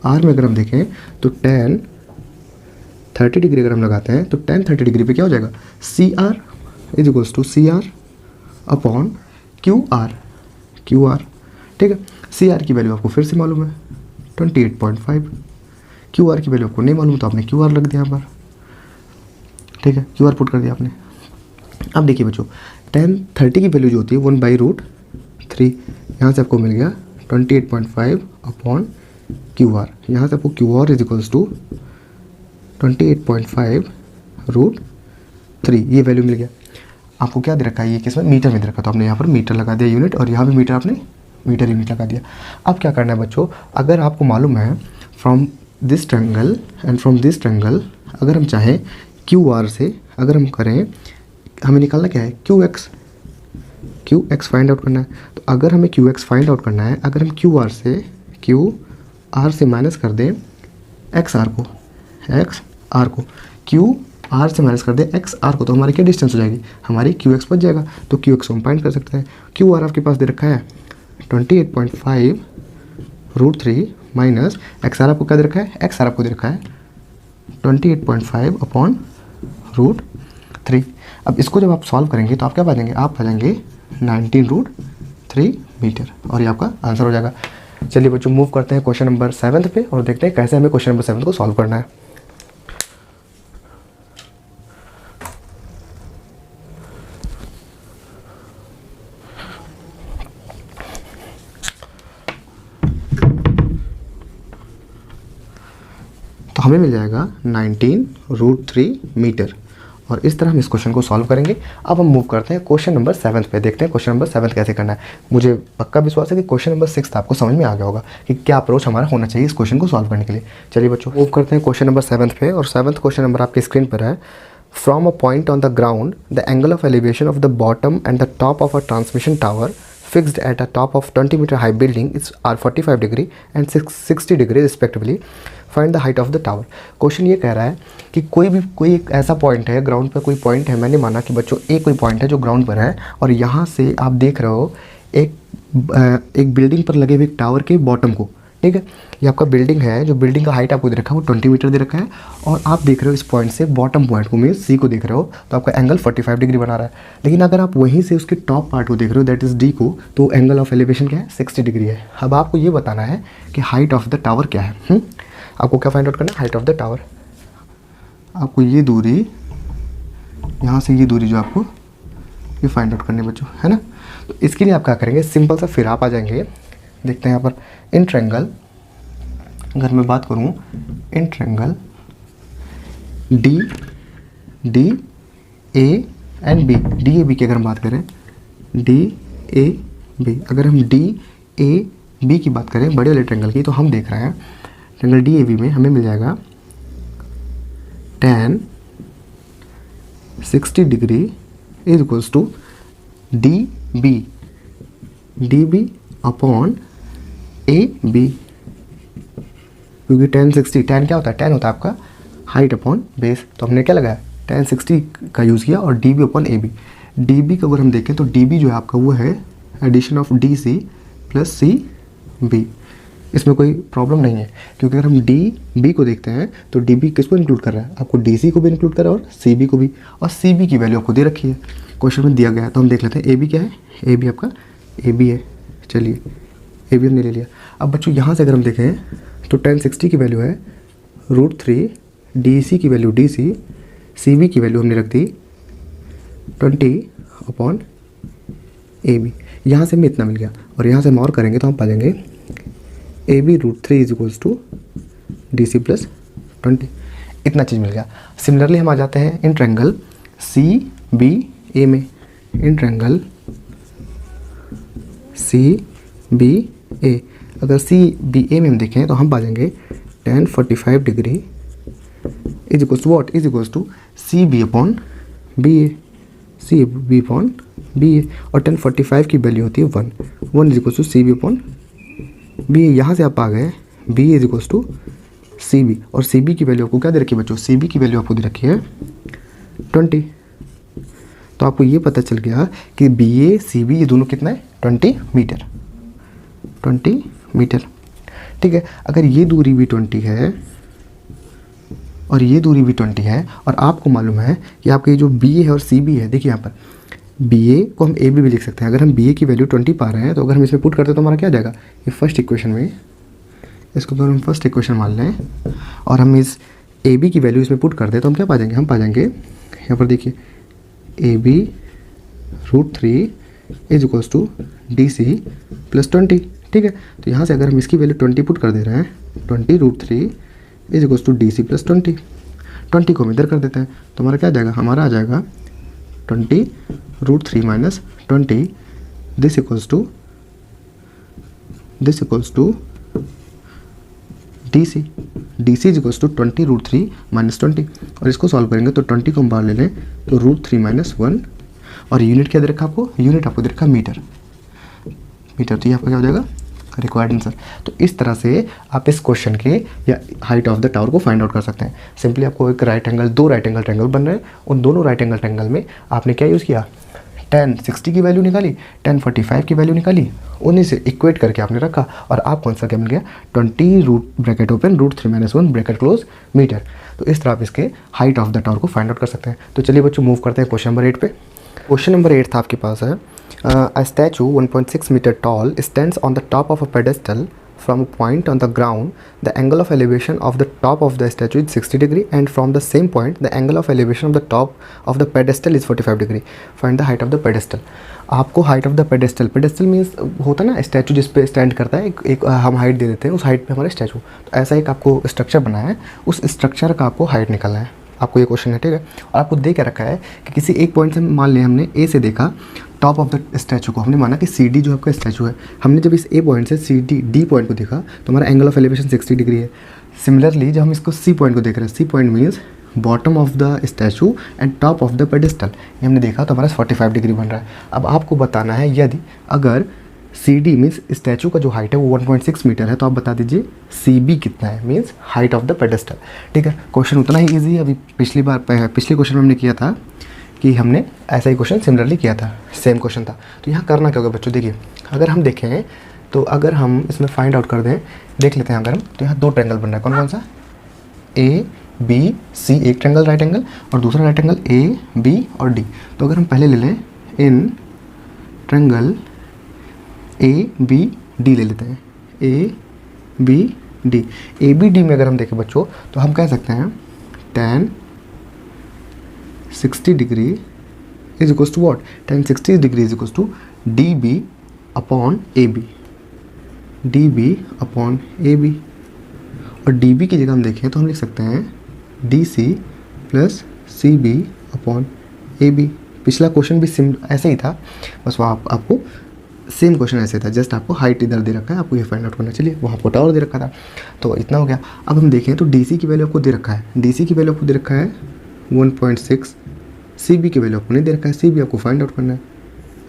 R में अगर हम देखें तो tan 30 डिग्री अगर हम लगाते हैं तो tan 30 डिग्री पे क्या हो जाएगा, C R is equals to C R upon Q R, ठीक है। सी आर की वैल्यू आपको फिर से मालूम है 28.5, क्यू आर की वैल्यू आपको नहीं मालूम तो आपने क्यू आर रख दिया यहाँ पर, ठीक है, क्यू आर पुट कर दिया आपने। अब देखिए बच्चों tan 30 की वैल्यू जो होती है 1/√3, यहाँ से आपको मिल गया 28.5 अपॉन क्यू आर, यहाँ से आपको Q R is equals to 28.5√3, ये वैल्यू मिल गया। आपको क्या दे रखा है, ये किस में, मीटर में दे रखा, तो आपने यहाँ पर मीटर लगा दिया यूनिट, और यहाँ भी मीटर आपने मीटर यूनिट लगा दिया। अब क्या करना है बच्चों, अगर आपको मालूम है from this triangle and from this triangle, अगर हम चाहें क्यू आर से अगर हम करें, हमें निकालना क्या है, क्यू एक्स फाइंड आउट करना है। तो अगर हमें क्यू एक्स फाइंड आउट करना है, अगर हम क्यू आर से माइनस कर दें एक्स आर को, क्यू आर से माइनस कर दें एक्स आर को, तो हमारी क्या डिस्टेंस हो जाएगी, हमारी क्यू एक्स बच जाएगा। तो क्यू एक्स को हम फाइंड कर सकते हैं। क्यू आर आपके पास दे रखा है 28.5√3 माइनस एक्स आर आपको क्या दे रखा है, एक्स आर आपको दे रखा है 28.5 अपॉन √3। अब इसको जब आप सॉल्व करेंगे तो आप क्या पा जाएंगे, आप पा जाएंगे 19√3 मीटर, और ये आपका आंसर हो जाएगा। चलिए बच्चों मूव करते हैं क्वेश्चन नंबर 7 पे और देखते हैं कैसे हमें क्वेश्चन नंबर 7 को सॉल्व करना है। तो हमें मिल जाएगा 19√3 मीटर, और इस तरह हम इस क्वेश्चन को सॉल्व करेंगे। अब हम मूव करते हैं क्वेश्चन नंबर 7 पे, देखते हैं क्वेश्चन नंबर 7 कैसे करना है। मुझे पक्का विश्वास है कि क्वेश्चन नंबर 6 आपको समझ में आ गया होगा कि क्या अप्रोच हमारा होना चाहिए इस क्वेश्चन को सॉल्व करने के लिए। चलिए बच्चों मूव करते हैं क्वेश्चन नंबर 7 पे, और 7th क्वेश्चन नंबर आपके स्क्रीन पर है। From a point on the ground the angle of elevation of the bottom and the top of a transmission tower fixed at a top of 20 meter high building is are 45 degree and 60 degree respectively. Find the height of the tower. Question ये कह रहा है कि कोई एक ऐसा point है, ground पर कोई पॉइंट है, मैंने माना कि बच्चों एक कोई पॉइंट है जो ग्राउंड पर है, और यहाँ से आप देख रहे हो एक बिल्डिंग पर लगे हुए एक टावर के बॉटम को, ठीक है। ये आपका बिल्डिंग है, जो बिल्डिंग का हाइट आपको दे रखा है वो 20 मीटर दे रखा है, और आप देख रहे हो इस पॉइंट से बॉटम पॉइंट को, मीन्स सी को देख रहे हो, तो आपका एंगल 45 डिग्री बना रहा है। लेकिन अगर आप वहीं से उसके टॉप पार्ट को देख रहे हो, दैट इज़ डी को, तो एंगल ऑफ एलिवेशन क्या है, 60 डिग्री है। अब आपको ये बताना है कि हाइट ऑफ द टावर क्या है। आपको क्या फाइंड आउट करना है, हाइट ऑफ द टावर। आपको ये दूरी, यहाँ से ये दूरी जो आपको ये फाइंड आउट करनी है बच्चों, है ना। तो इसके लिए आप क्या करेंगे, सिंपल सा फिर आप आ जाएंगे, देखते हैं यहाँ पर इन ट्रायंगल, अगर मैं बात करूँ in triangle D A and B, D A B की अगर हम बात करें, डी ए बी, अगर हम डी ए बी की बात करें बड़े वाले ट्रायंगल की, तो हम देख रहे हैं ट्रायंगल डी ए बी में हमें मिल जाएगा tan 60 degree is equals to D B upon A B, क्योंकि 1060 10 क्या होता है, 10 होता है आपका हाइट अपॉन बेस, तो हमने क्या लगाया 1060 का यूज़ किया और D B upon A B. D B का अगर हम देखें तो डी बी जो है आपका वो है addition of D C plus C B, इसमें कोई प्रॉब्लम नहीं है, क्योंकि अगर हम डी बी को देखते हैं तो डी बी किसको इंक्लूड कर रहा है, आपको डी सी को भी इंक्लूड कर रहा है और सी बी को भी, और सी बी की वैल्यू आपको दे रखी है, क्वेश्चन में दिया गया है। तो हम देख लेते हैं ए बी क्या है, ए बी आपका ए बी है, चलिए ए बी हमने ले लिया। अब बच्चों यहाँ से अगर हम देखें तो 1060 की वैल्यू है √3, डी सी की value D C, C B की वैल्यू हमने रख दी 20 अपॉन ए बी, यहाँ से हमें इतना मिल गया, और यहाँ से हम और करेंगे तो हम पा जाएंगे A B √3 is equals to D C plus 20, इतना चीज़ मिल गया। सिमिलरली हम आ जाते हैं इन ट्रायंगल सी बी ए में, इन ट्रायंगल सी बी ए, अगर सी बी ए में हम देखें तो हम पा जाएंगे tan 45 degree is equals to what, is equals to C B upon B A, C B upon B A, और tan 45 की वैल्यू होती है 1 is equals to C B upon B A. यहाँ से आप आ गए B is equals to C B, और सी बी की वैल्यू आपको क्या दे रखी है बच्चों, सी बी की वैल्यू आपको दे रखी है 20। तो आपको ये पता चल गया कि बी ए सी बी ये दोनों कितना है 20 मीटर, 20 मीटर, ठीक है। अगर ये दूरी भी 20 है और ये दूरी भी 20 है, और आपको मालूम है कि आपके जो बी ए है और सी बी है, देखिए यहाँ पर बी ए को हम ए बी भी लिख सकते हैं। अगर हम बी ए की वैल्यू 20 पा रहे हैं तो अगर हम इसमें पुट करते हैं तो हमारा क्या आ जाएगा, ये फर्स्ट इक्वेशन में, इसको अगर हम फर्स्ट इक्वेशन मान लें और हम इस ए बी की वैल्यू इसमें पुट कर दें तो हम क्या पा जाएंगे, हम पा जाएंगे यहाँ पर देखिए A B √3 is equals to D C plus 20, ठीक है। तो यहाँ से अगर हम इसकी वैल्यू 20 पुट कर दे रहे हैं, 20 √3 is equals to D C plus 20 को हम इधर कर देते हैं तो हमारा क्या आ जाएगा, हमारा आ जाएगा 20 √3 minus 20, this equals to D C is equals to 20 √3 minus 20, और इसको सॉल्व करेंगे तो 20 को हम बाहर ले लें तो √3 माइनस 1, और यूनिट क्या दे रखा आपको, यूनिट आपको दे रखा मीटर, तो ये आपका क्या हो जाएगा रिक्वायर्ड आंसर। तो इस तरह से आप इस क्वेश्चन के या हाइट ऑफ द टावर को फाइंड आउट कर सकते हैं। सिंपली आपको एक राइट एंगल, दो राइट एंगल ट्रायंगल बन रहे हैं, उन दोनों राइट एंगल ट्रायंगल में आपने क्या यूज़ किया, 1060 की वैल्यू निकाली, 1045 की वैल्यू निकाली, उन्हीं से इक्वेट करके आपने रखा, और आपको आंसर क्या मिल गया 20 root bracket open √3 minus 1 bracket close metre. तो इस तरह आप इसके हाइट ऑफ द टावर को फाइंड आउट कर सकते हैं। तो चलिए बच्चों मूव करते हैं क्वेश्चन नंबर 8 पे। क्वेश्चन नंबर 8 था आपके पास है, a statue 1.6 meter tall stands on the top of a pedestal from a point on the ground. The angle of elevation of the top of the statue is 60 degree, and from the same point the angle of elevation of the top of the pedestal is 45 degree. Find the height of the pedestal. आपको height of the pedestal, pedestal means होता है ना statue जिस पे stand करता है, एक हम हाइट दे देते हैं, उस हाइट पे हमारा स्टैचू, तो ऐसा एक आपको स्ट्रक्चर बना है, उस स्ट्रक्चर का आपको हाइट निकालना है। आपको ये क्वेश्चन है, ठीक है। और आपको दे क्या रखा है कि किसी एक पॉइंट से मान लिया हमने ए से देखा टॉप ऑफ द स्टैचू को, हमने माना कि सी डी जो आपका स्टैचू है, हमने जब इस ए पॉइंट से सी डी पॉइंट को देखा तो हमारा एंगल ऑफ एलिवेशन 60 डिग्री है। सिमिलरली जब हम इसको सी पॉइंट को देख रहे हैं, C point means bottom of the statue and top of the pedestal, ये हमने देखा तो हमारा 45 डिग्री बन रहा है। अब आपको बताना है यदि अगर सी डी मीन्स स्टैचू का जो हाइट है वो 1.6 मीटर है, तो आप बता दीजिए सी बी कितना है, means height of the pedestal, ठीक है। क्वेश्चन उतना ही ईजी है। अभी पिछले क्वेश्चन में हमने किया था कि हमने ऐसा ही क्वेश्चन सिमिलरली किया था, सेम क्वेश्चन था। तो यहाँ करना क्या होगा बच्चों, देखिए अगर हम देखें तो अगर हम इसमें फाइंड आउट कर दें, देख लेते हैं अगर हम, तो यहाँ दो ट्रायंगल बन रहा है, कौन कौन सा, ए बी सी, एक ट्रायंगल राइट एंगल, और दूसरा राइट एंगल ए बी और डी। तो अगर हम पहले ले लें in triangle A B D ले लेते हैं, A B D, A B D में अगर हम देखें बच्चों तो हम कह सकते हैं tan 60 degree is equals to what, tan 60 degree is equals to D B upon A B, D B upon A B, और डी बी की जगह हम देखें तो हम लिख सकते हैं D C plus C B upon A B. पिछला क्वेश्चन भी ऐसे ही था, बस वहाँ आपको सेम क्वेश्चन ऐसे था, जस्ट आपको हाइट इधर दे रखा है, आपको ये फाइंड आउट करना, चलिए वहाँ आपको टावर दे रखा था, तो इतना हो गया। अब हम देखें तो डी सी की वैल्यू आपको दे रखा है, डी सी की वैल्यू आपको दे रखा है 1.6 सी बी की वैल्यू आपको नहीं दे रखा है, सी बी आपको फाइंड आउट करना है।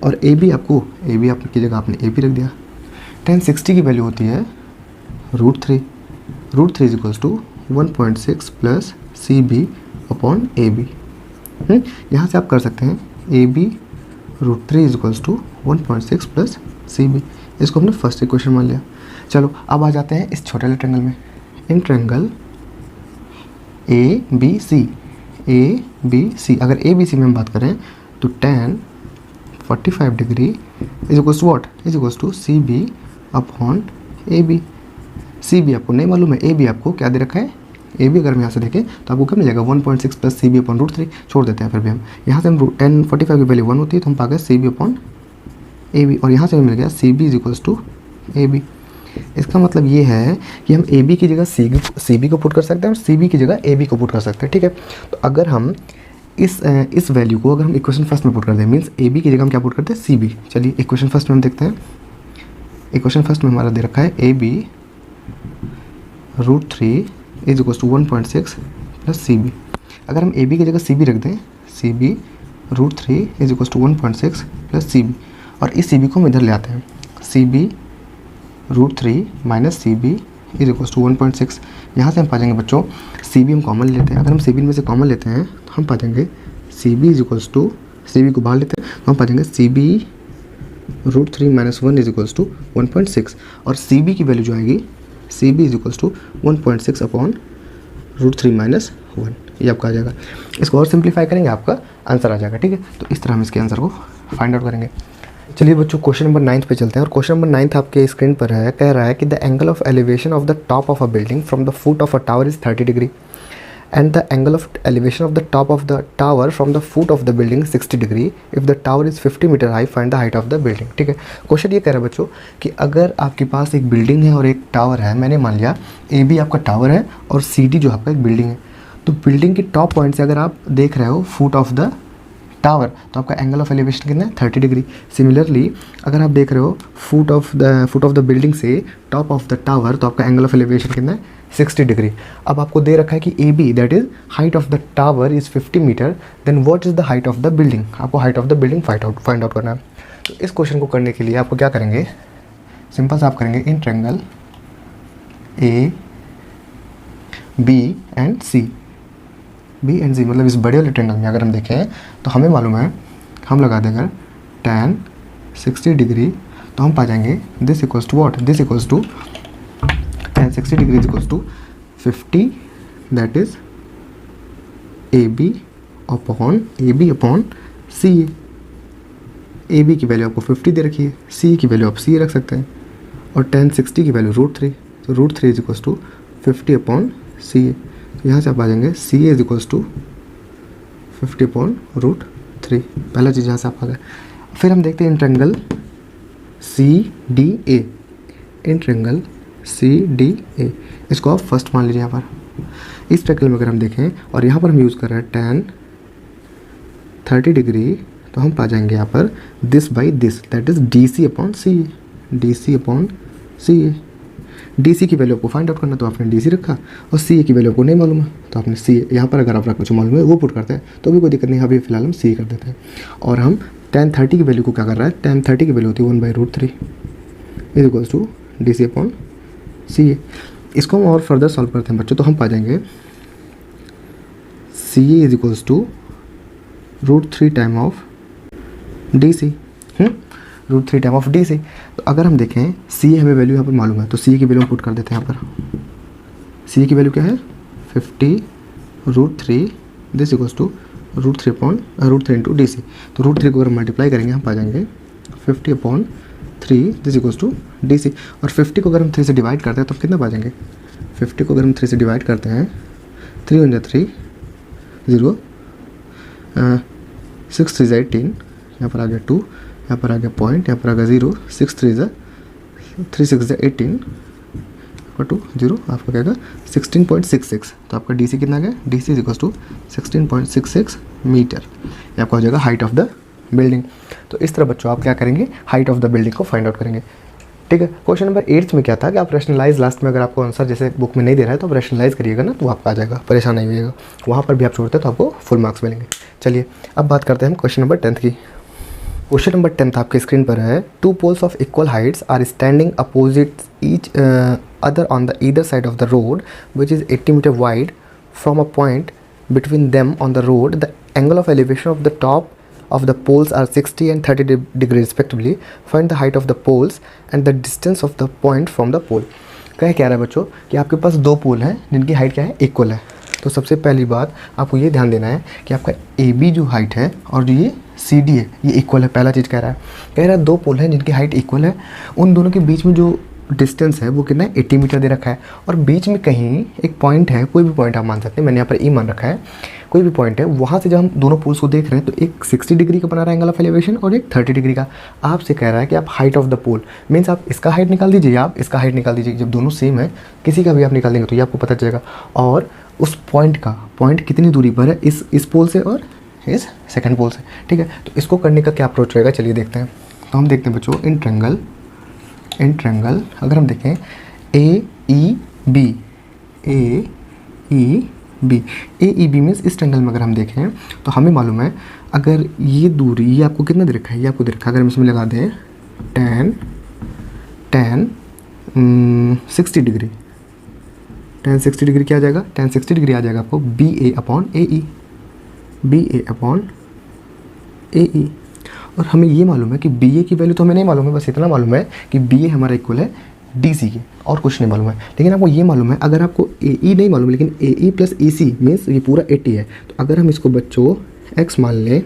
और ए बी आपकी जगह आपने ए बी रख दिया। 1060 की वैल्यू होती है √3, √3 is equals to 1.6 plus C B upon A B. यहाँ से आप कर सकते हैं A B √3 is equals to 1.6 plus C B. इसको हमने फर्स्ट इक्वेशन मान लिया। चलो अब आ जाते हैं इस छोटे वाले ट्रायंगल में। इन ट्रायंगल ए बी सी, अगर ए बी सी में हम बात करें तो tan 45 degree is equals to what, is equals to C B upon A B. C B आपको नहीं मालूम है, ए बी आपको क्या दे रखा है, ए बी अगर हम यहाँ से देखें तो आपको क्या मिलेगा 1.6 प्लस सी बी अपॉन √3। छोड़ देते हैं फिर भी हम, यहाँ से हम tan 45 की वैल्यू 1 होती है तो हम पा गए C B upon A B, और यहाँ से हमें मिल गया C B is equals to A B. इसका मतलब ये है कि हम ए बी की जगह सी बी को पुट कर सकते हैं और सी बी की जगह ए बी को पुट कर सकते हैं, ठीक है। तो अगर हम इस वैल्यू को अगर हम इक्वेशन फर्स्ट में पुट कर दें, मीन्स ए बी की जगह हम क्या पुट करते हैं, सी बी। चलिए इक्वेशन फर्स्ट में हम देखते हैं। इक्वेशन फर्स्ट में हमारा दे रखा है A B √3 is equals to 1.6 plus C B. अगर हम ए बी की जगह सी बी रख दें, C B √3 is equals to 1.6 plus C B, और इस सी बी को हम इधर ले आते हैं, C B √3 minus C B is equals to 1.6। यहाँ से हम पा जाएंगे बच्चों सी बी हम कॉमन लेते हैं। अगर हम सी बी में से कॉमन लेते हैं तो हम पा जाएंगे C B is equals to, C B को बाहर लेते हैं तो हम पा जाएंगे C B √3 minus 1 is equals to 1.6, और सी बी की वैल्यू जो आएगी C B is equals to 1.6 upon √3 minus 1, ये आपका आ जाएगा। इसको और सिंप्लीफाई करेंगे आपका आंसर आ जाएगा, ठीक है। तो इस तरह हम इसके आंसर को फाइंड आउट करेंगे। चलिए बच्चों क्वेश्चन नंबर 9 पे चलते हैं, और क्वेश्चन नंबर 9 आपके स्क्रीन पर है। कह रहा है कि the angle of elevation of the top of a building from the foot of a tower is 30 degree and the angle of elevation of the top of the tower from the foot of the building 60 degree if the tower is 50 metre high, find the height of the building, ठीक है। Question ये कह रहा है बच्चों कि अगर आपके पास एक बिल्डिंग है और एक टावर है, मैंने मान लिया ए बी आपका टावर है और सी डी जो आपका एक बिल्डिंग है, तो बिल्डिंग के टॉप पॉइंट से अगर आप देख रहे हो फुट ऑफ द टावर तो आपका एंगल ऑफ एलिवेशन कितना है, 30 डिग्री। सिमिलरली अगर आप देख रहे हो फुट ऑफ द बिल्डिंग से टॉप ऑफ द टावर तो आपका एंगल ऑफ एलिवेशन कितना है, 60 डिग्री। अब आपको दे रखा है कि A B that is height of the tower is 50 metre, then what is the height of the building, आपको height of the building find out करना है। तो इस क्वेश्चन को करने के लिए आपको क्या करेंगे, सिंपल सा आप करेंगे in triangle A B and C, B and C मतलब इस बड़े वाले ट्रायंगल में अगर हम देखें तो हमें मालूम है, हम लगा देंगे tan 60 डिग्री तो हम पा जाएंगे this equals to what, this equals to tan 60 degree equals to 50 that is A B upon C A. A B की वैल्यू आपको 50 दे रखी है, सी की वैल्यू आप सी रख सकते हैं, और tan 60 की वैल्यू √3, तो √3 is equals to 50 upon C ए। तो यहाँ से आप आ जाएंगे C A is equals to 50 upon √3, पहला चीज़ यहाँ से आप आ गए। फिर हम देखते हैं in triangle C D A, in triangle C D A, इसको आप फर्स्ट मान लीजिए। यहाँ पर इस ट्रायंगल में अगर हम देखें और यहाँ पर हम यूज़ कर रहे हैं tan 30 डिग्री तो हम पा जाएंगे यहाँ पर this by this that is D C upon C A, D C upon C A. D C की वैल्यू आपको फाइंड आउट करना तो आपने डी सी रखा, और सी ए की वैल्यू आपको नहीं मालूम है तो आपने सी ए यहाँ पर अगर आपका कुछ मालूम है वो पुट करते हैं तो भी कोई दिक्कत नहीं, अभी फिलहाल हम सी कर देते हैं। और हम tan 30 की वैल्यू को क्या कर रहा है, tan 30 की वैल्यू होती है 1/√3 is equals to D C upon C A. इसको हम और फर्दर सॉल्व करते हैं बच्चों, तो हम पा जाएंगे C A is equals to √3 time of D C, √3 time of D C. तो अगर हम देखें सी ए हमें वैल्यू यहाँ पर मालूम है तो सी ए की वैल्यू हम पुट कर देते हैं। यहाँ पर सी ए की वैल्यू क्या है 50 √3 this equals to √3 upon √3 into D C. तो √3 को अगर मल्टीप्लाई करेंगे हम पा जाएंगे 50 upon 3 this equals to D C, और 50 को अगर हम 3 से डिवाइड करते हैं तो कितना पा जाएंगे, 50 को अगर हम 3 से डिवाइड करते हैं 3 × 3 0 6 3 18, यहाँ पर आ गया 2, यहाँ पर आ गया पॉइंट, यहाँ पर आ गया 0, 6 3 6 18 और 2 0, आपका क्या आएगा 16.66। तो आपका डी सी कितना गया, D C is equals to 16.66 metre, ये आपका हो जाएगा हाइट ऑफ द बिल्डिंग। तो इस तरह बच्चों आप क्या करेंगे, हाइट ऑफ द बिल्डिंग को फाइंड आउट करेंगे। ठीक है। क्वेश्चन नंबर 8 में क्या था कि आप रैशनलाइज, लास्ट में अगर आपको आंसर जैसे बुक में नहीं दे रहा है तो आप रैशनलाइज करिएगा ना, तो आपका आ जाएगा, परेशान नहीं होइएगा। वहाँ पर भी आप छोड़ते तो आपको फुल मार्क्स मिलेंगे। चलिए अब बात करते हैं हम क्वेश्चन नंबर 10 की। क्वेश्चन नंबर 10 आपके स्क्रीन पर है, two poles of equal heights are standing opposite each other on the either side of the road which is 80 metre wide from a point between them on the road. The angle of elevation of the top of the poles are 60 and 30 degrees respectively. Find the height of the poles and the distance of the point from the pole. क्या कह रहा है बच्चों कि आपके पास दो पोल हैं जिनकी हाइट क्या है, इक्वल है। तो सबसे पहली बात आपको ये ध्यान देना है कि आपका ए बी जो हाइट है और जो ये सी डी है ये इक्वल है। पहला चीज़ कह रहा है दो पोल हैं जिनकी हाइट इक्वल है, उन दोनों के बीच में जो डिस्टेंस है वो कितना है, 80 मीटर दे रखा है, और बीच में कहीं एक पॉइंट है, कोई भी पॉइंट आप मान सकते हैं, मैंने यहाँ पर ई मान रखा है, कोई भी पॉइंट है, वहाँ से जब हम दोनों पोल्स को देख रहे हैं तो एक 60 डिग्री का बना रहा है एंगल ऑफ एलिवेशन और एक 30 डिग्री का। आपसे कह रहा है कि आप height of the pole means आप इसका हाइट निकाल दीजिए, आप इसका हाइट निकाल दीजिए। जब दोनों सेम है किसी का भी आप निकाल देंगे तो ये आपको पता चलेगा। और उस पॉइंट कितनी दूरी पर है इस पोल से और इस सेकेंड पोल से, ठीक है। तो इसको करने का क्या अप्रोच रहेगा, चलिए देखते हैं। तो हम देखते हैं बच्चों, इन ट्रायंगल अगर हम देखें ए ई बी मीन्स इस ट्रायंगल में अगर हम देखें तो हमें मालूम है अगर ये दूरी, ये आपको कितना दे रखा है, ये आपको दे रखा है, अगर हम इसमें लगा दें tan 60 डिग्री, tan 60 डिग्री क्या आ जाएगा, tan 60 डिग्री आ जाएगा आपको BA अपॉन AE। और हमें ये मालूम है कि BA की वैल्यू तो हमें नहीं मालूम है, बस इतना मालूम है कि BA हमारा इक्वल है DC के, और कुछ नहीं मालूम है। लेकिन आपको ये मालूम है, अगर आपको AE नहीं मालूम लेकिन AE प्लस EC मीन्स ये पूरा 80 है, तो अगर हम इसको बच्चों x मान लें,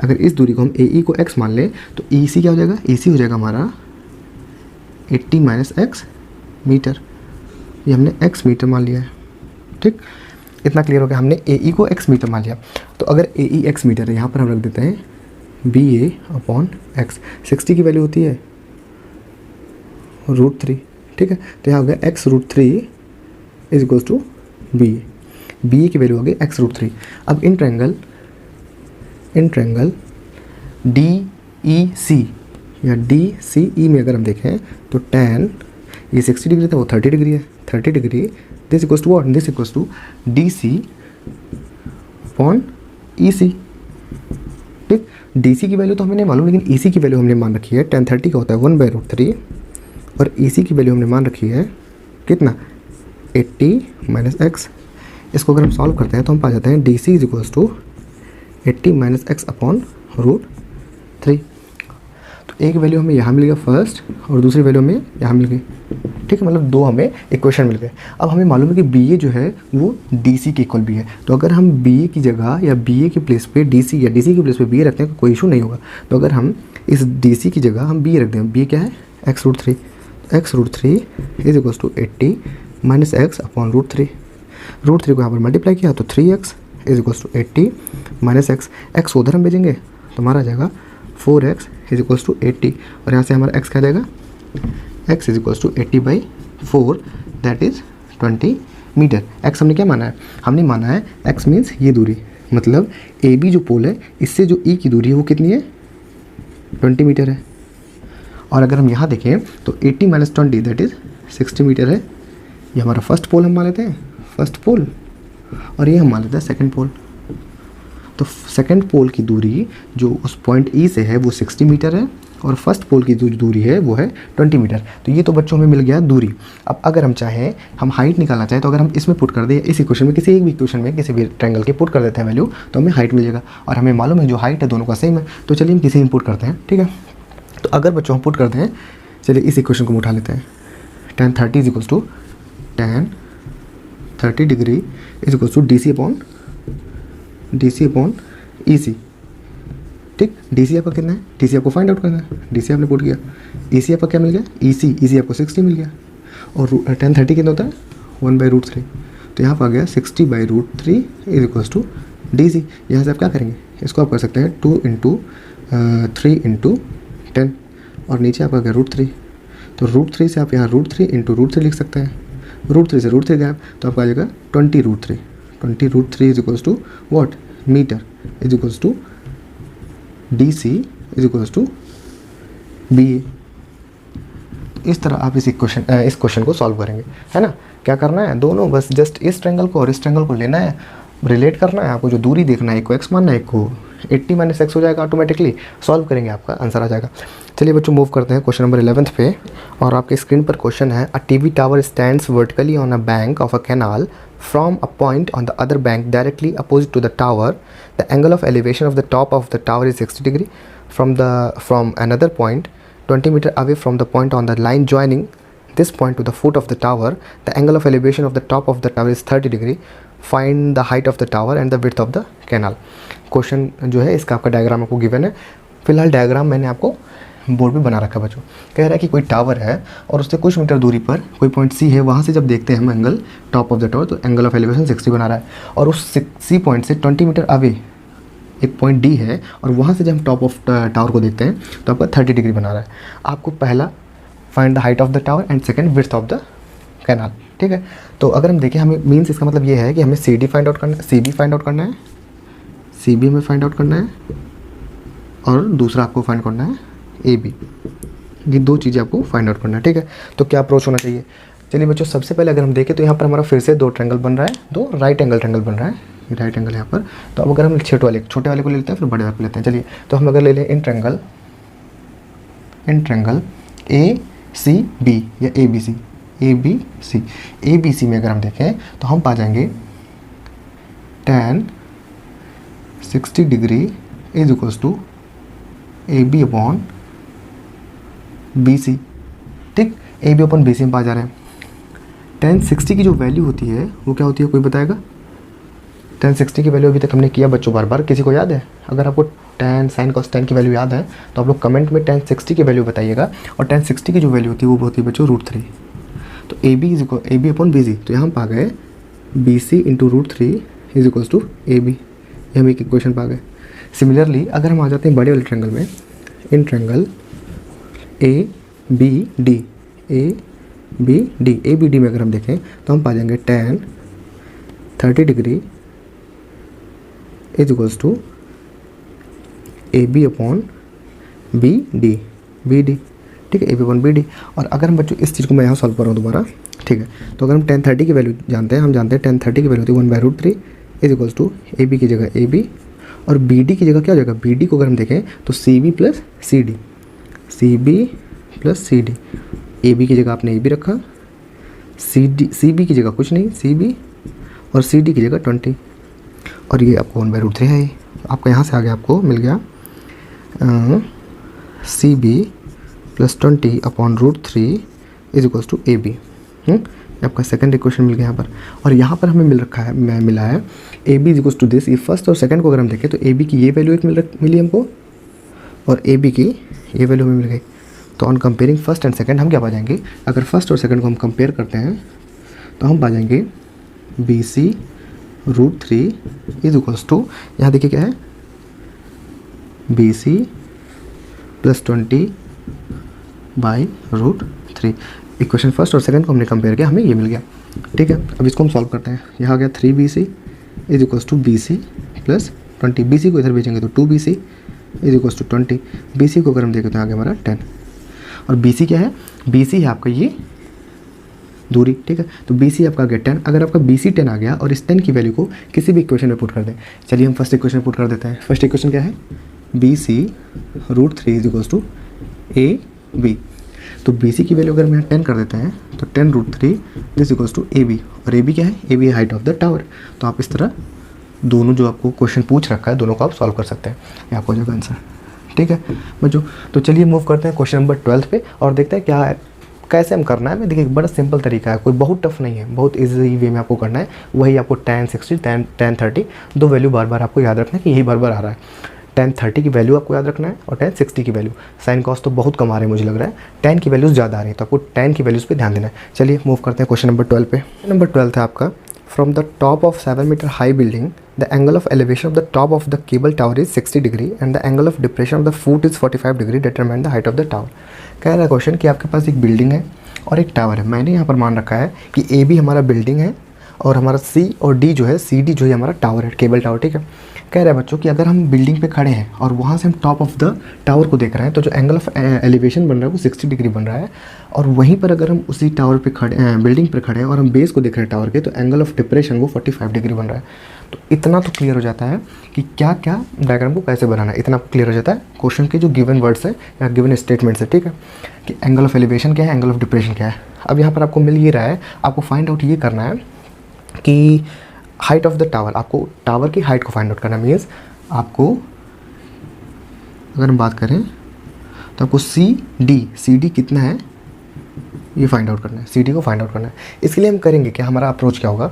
अगर इस दूरी को हम AE को x मान लें तो EC क्या हो जाएगा, EC हो जाएगा हमारा 80 माइनस x मीटर, ये हमने x मीटर मान लिया है, ठीक। इतना क्लियर हो गया, हमने AE को x मीटर मान लिया। तो अगर AE x मीटर है, यहाँ पर हम रख देते हैं BA अपॉन x, 60 की वैल्यू होती है √3, ठीक है। तो यहाँ हो गया x√3 is equals to BA की वैल्यू हो गई x√3। अब इन ट्रायंगल DEC या DCE में अगर हम देखें तो tan ये 60 डिग्री था, वो 30 डिग्री है, 30 degree this equals to what, this equals to DC upon EC, ठीक। DC की वैल्यू तो हमें नहीं मालूम लेकिन EC की वैल्यू हमने मान रखी है, tan 30 का होता है 1/√3 और EC की वैल्यू हमने मान रखी है कितना, 80 माइनस x। इसको अगर हम सॉल्व करते हैं तो हम पा जाते हैं DC is equals to 80 minus x upon √3। तो एक वैल्यू हमें यहाँ मिल गया फर्स्ट और दूसरी वैल्यू हमें यहाँ मिल गई, ठीक है, मतलब दो हमें इक्वेशन मिल गए। अब हमें मालूम है कि BA जो है वो DC के इक्वल भी है, तो अगर हम BA की जगह या BA के प्लेस पे DC या DC के प्लेस पे BA रखते हैं तो कोई इशू नहीं होगा। तो अगर हम इस DC की जगह हम BA रख दें, BA क्या है x√3, x√3 is equals to 80 minus x upon √3 को यहाँ पर मल्टीप्लाई किया तो 3x is equals to 80 minus x उधर हम भेजेंगे तो हमारा आ जाएगा 4x इज इक्वल्स टू 80, और यहाँ से हमारा x क्या जाएगा, x is equals to 80/4 that is 20 metre. x हमने क्या माना है, हमने माना है x मीन्स ये दूरी, मतलब AB जो पोल है इससे जो E की दूरी है वो कितनी है, 20 मीटर है। और अगर हम यहाँ देखें तो 80 माइनस 20 दैट इज़ 60 मीटर है। ये हमारा फर्स्ट पोल हम मान लेते हैं, फर्स्ट पोल, और ये हम मान लेते हैं सेकंड पोल। तो सेकंड पोल की दूरी जो उस पॉइंट E से है वो 60 मीटर है और फर्स्ट पोल की जो दूरी है वो है 20 मीटर। तो ये तो बच्चों हमें मिल गया दूरी। अब अगर हम चाहें हम हाइट निकालना चाहें तो अगर हम इसमें पुट कर दें, इस इक्वेशन में किसी एक भी इक्वेशन में किसी भी ट्रायंगल के पुट कर देते हैं वैल्यू तो हमें हाइट मिल जाएगा, और हमें मालूम है जो हाइट है दोनों का सेम है। तो चलिए हम किसी इनपुट करते हैं, ठीक है। तो अगर बच्चों हम पुट करते हैं, चलिए इस इक्वेशन को उठा लेते हैं, tan 30 is equals to tan 30 degree is equals to DC upon EC, ठीक। DC आपका कितना है, DC आपको फाइंड आउट करना है, DC आपने पुट किया, EC आपका क्या मिल गया, EC आपको 60 मिल गया, और tan 30 कितना होता है 1/√3, तो यहाँ पर आ गया 60/√3 इज इक्वल्स टू DC। यहाँ से आप क्या करेंगे, इसको आप कर सकते हैं 2 × 3 × 10, और नीचे आपका गया √3, तो √3 से आप यहाँ √3 × √3 लिख सकते हैं, √3 से √3 गया तो आपका आ जाएगा 20√3 is equals to what, metre is equals to DC is equals to BA। इस तरह आप इस क्वेश्चन को सॉल्व करेंगे, है ना। क्या करना है, दोनों बस जस्ट इस ट्रायंगल को और इस ट्रायंगल को लेना है, रिलेट करना है आपको, जो दूरी देखना है, एक को x मानना है, एक को 80 - x हो जाएगा, ऑटोमेटिकली सॉल्व करेंगे आपका आंसर आ जाएगा। चलिए बच्चों मूव करते हैं क्वेश्चन नंबर 11 पे, और आपके स्क्रीन पर क्वेश्चन है, a TV tower stands vertically on a bank of a canal from a point on the other bank directly opposite to the tower, the angle of elevation of the top of the tower is 60 degree from another point 20 meter away from the point on the line joining this point to the foot of the tower. The angle of elevation of the top of the tower is 30 degree. Find the height of the tower and the width of the canal. Question जो है इसका आपका diagram आपको given है। फिलहाल diagram मैंने आपको board पे बना रखा है बच्चों। कह रहा है कि कोई टावर है और उससे कुछ मीटर दूरी पर कोई पॉइंट सी है, वहाँ से जब देखते हैं हम angle top of the tower, तो एंगल ऑफ एलिवेशन 60 बना रहा है, और उस सी पॉइंट से 20 मीटर अवे एक पॉइंट डी है, और वहाँ से जब हम टॉप ऑफ टावर को देखते हैं तो आपका 30 डिग्री बना रहा है। आपको पहला find the height of the tower and second width of the canal, ठीक है। तो अगर हम देखें, हमें मीन्स इसका मतलब ये है कि हमें सी डी फाइंड आउट करना है, सी बी फाइंड आउट करना है, सी बी हमें फाइंड आउट करना है, और दूसरा आपको फाइंड करना है ए बी। ये दो चीज़ें आपको फाइंड आउट करना है, ठीक है। तो क्या अप्रोच होना चाहिए, चलिए बच्चों सबसे पहले अगर हम देखें तो यहाँ पर हमारा फिर से दो ट्रायंगल बन रहा है, दो राइट एंगल ट्रायंगल बन रहा है, राइट एंगल यहाँ पर। तो अब अगर हम छोटे वाले को ले लेते हैं, फिर बड़े वाले को लेते हैं। चलिए तो हम अगर ले लें in triangle A C B या ए बी सी में अगर हम देखें तो हम पा जाएंगे tan 60 degree is equals to A B upon B C, ठीक। A B upon B C में पा जा रहे हैं। tan 60 की जो वैल्यू होती है वो क्या होती है, कोई बताएगा। tan 60 की वैल्यू अभी तक हमने किया बच्चों बार, किसी को याद है? अगर आपको tan sin cos tan की वैल्यू याद है तो आप लोग कमेंट में tan 60 की वैल्यू बताइएगा। और tan 60 की जो वैल्यू होती है वो होती है बच्चों √3। तो A B upon B C, तो यहाँ हम पा गए B C into √3 is equals to A B. ये हम एक इक्वेशन पा गए। सिमिलरली अगर हम आ जाते हैं बड़े वाले ट्रायंगल में, in triangle A B D में अगर हम देखें तो हम पा जाएंगे tan 30 degree is equals to A B upon B D, ठीक है, A B upon B D. और अगर हम बच्चों इस चीज़ को मैं यहाँ सॉल्व कर रहा हूँ दोबारा, ठीक है। तो अगर हम tan 30 की वैल्यू जानते हैं, हम जानते हैं tan 30 की वैल्यू होती है 1/√3 is equals to A B की जगह ए बी, और बी डी की जगह क्या हो जाएगा, बी डी को अगर हम देखें तो C B plus C D, A B की जगह आपने ए बी रखा, सी बी की जगह कुछ नहीं, सी बी, और सी डी की जगह 20, और ये आपको 1/√3 है। ये आपका यहाँ से आगे आपको मिल गया C B plus 20 upon √3 is equals to A B. आपका सेकंड इक्वेशन मिल गया यहाँ पर। और यहाँ पर हमें मिला है A B is equals to this. ये फर्स्ट और सेकंड को अगर हम देखें तो ए बी की ये वैल्यू एक मिली हमको, और ए बी की ये वैल्यू हमें मिल गई। तो on comparing first and second हम क्या पा जाएंगे, अगर फर्स्ट और सेकंड को हम कंपेयर करते हैं तो हम पा जाएंगे B C √3 is equals to, यहाँ देखिए क्या है, B C plus 20/√3। Equation first और सेकंड को हमने कंपेयर किया, हमें ये मिल गया, ठीक है। अब इसको हम सॉल्व करते हैं। यहाँ आ गया 3BC is equals to BC plus 20। BC को इधर भेजेंगे तो 2BC is equals to 20। BC को अगर हम देखें तो आ गया हमारा 10। और BC क्या है, BC है आपका ये दूरी, ठीक है। तो BC आपका आ गया 10। अगर आपका BC 10 आ गया और इस 10 की वैल्यू को किसी भी इक्वेशन में पुट कर दें, चलिए हम फर्स्ट इक्वेशन पुट कर देते हैं। फर्स्ट इक्वेशन क्या है, BC √3 is equals to AB। तो BC की वैल्यू अगर हम यहाँ 10 कर देते हैं तो 10√3 इज इक्वल्स टू AB। और AB क्या है, AB है हाइट ऑफ द टावर। तो आप इस तरह दोनों जो आपको क्वेश्चन पूछ रखा है दोनों को आप सॉल्व कर सकते हैं, ये आपको हो जाएगा आंसर, ठीक है बच्चों। तो चलिए मूव करते हैं क्वेश्चन नंबर 12 पे और देखते हैं क्या है, कैसे हम करना है। मैं देखिए बड़ा सिंपल तरीका है, कोई बहुत टफ नहीं है, बहुत इजी वे में आपको करना है। वही आपको tan 60 tan 30 दो वैल्यू बार बार आपको याद रखना है कि यही बार बार आ रहा है। tan 30 की वैल्यू आपको याद रखना है और tan 60 की वैल्यू। साइन कॉस तो बहुत कम आ रहे हैं मुझे लग रहा है, tan की वैल्यूज़ ज़्यादा आ रही है, तो आपको tan की वैल्यूज़ पे ध्यान देना है। चलिए मूव करते हैं क्वेश्चन नंबर 12 पे। नंबर 12 है आपका, from the top of 7 metre high building the angle of elevation of the top of the cable tower is 60 degree and the angle of depression of the foot is 45 degree, determine the height of the tower. कह रहा है question कि आपके पास एक building है और एक tower है। मैंने यहाँ पर मान रखा है कि ए बी हमारा बिल्डिंग है और हमारा सी और डी जो है, सी डी जो है हमारा टावर है, केबल टावर, ठीक है। कह रहा है बच्चों कि अगर हम बिल्डिंग पे खड़े हैं और वहाँ से हम टॉप ऑफ द टावर को देख रहे हैं तो जो एंगल ऑफ एलिवेशन बन रहा है वो 60 डिग्री बन रहा है, और वहीं पर अगर हम उसी टावर पे खड़े बिल्डिंग पर खड़े हैं और हम बेस को देख रहे हैं टावर के, तो एंगल ऑफ डिप्रेशन वो 45 डिग्री बन रहा है। तो इतना तो क्लियर हो जाता है कि क्या क्या डायग्राम को कैसे बनाना है, इतना क्लियर हो जाता है क्वेश्चन के जो गिवन वर्ड्स है या गिवन स्टेटमेंट्स है, ठीक है, कि एंगल ऑफ एलिवेशन क्या है, एंगल ऑफ डिप्रेशन क्या है। अब यहाँ पर आपको मिल ये रहा है, आपको फाइंड आउट ये करना है कि हाइट ऑफ द टावर, आपको टावर की हाइट को फाइंड आउट करना मीन्स आपको, अगर हम बात करें तो आपको सी डी कितना है ये फाइंड आउट करना है, सी डी को फाइंड आउट करना है। इसके लिए हम करेंगे क्या, हमारा अप्रोच क्या होगा,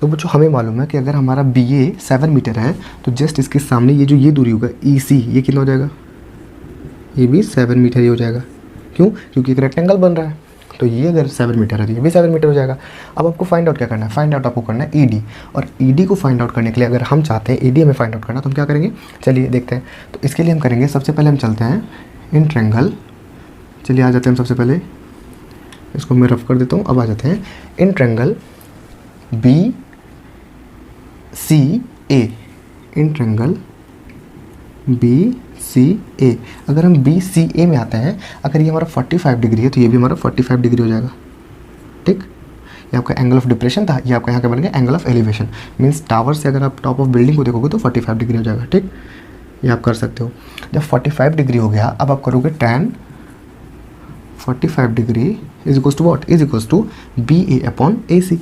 तो बच्चों हमें मालूम है कि अगर हमारा बी ए 7 मीटर है तो जस्ट इसके सामने ये जो ये दूरी होगा ई सी, ये कितना हो जाएगा, ये भी 7 मीटर ही हो जाएगा। क्यों, क्योंकि एक रेक्टेंगल बन रहा है, तो ये अगर 7 मीटर है तो ये भी 7 मीटर हो जाएगा। अब आपको फाइंड आउट क्या करना है, फाइंड आउट आपको करना है ई डी, और ई डी को फाइंड आउट करने के लिए अगर हम चाहते हैं ई डी हमें फाइंड आउट करना, तो हम क्या करेंगे, चलिए देखते हैं। तो इसके लिए हम करेंगे, सबसे पहले हम चलते हैं इन ट्रायंगल, चलिए आ जाते हैं हम सबसे पहले, इसको मैं रफ कर देता हूँ। अब आ जाते हैं in triangle B C A, in triangle B C A, अगर हम बी सी ए में आते हैं, अगर ये हमारा 45 डिग्री है तो ये भी हमारा 45 डिग्री हो जाएगा, ठीक। ये आपका एंगल ऑफ डिप्रेशन था, ये आपका यहाँ का बन गया angle of elevation, means tower से अगर आप टॉप ऑफ बिल्डिंग को देखोगे तो 45 डिग्री हो जाएगा, ठीक। ये आप कर सकते हो। जब 45 डिग्री हो गया, अब आप करोगे tan 45 degree is equals to what, is equals to B A upon A C,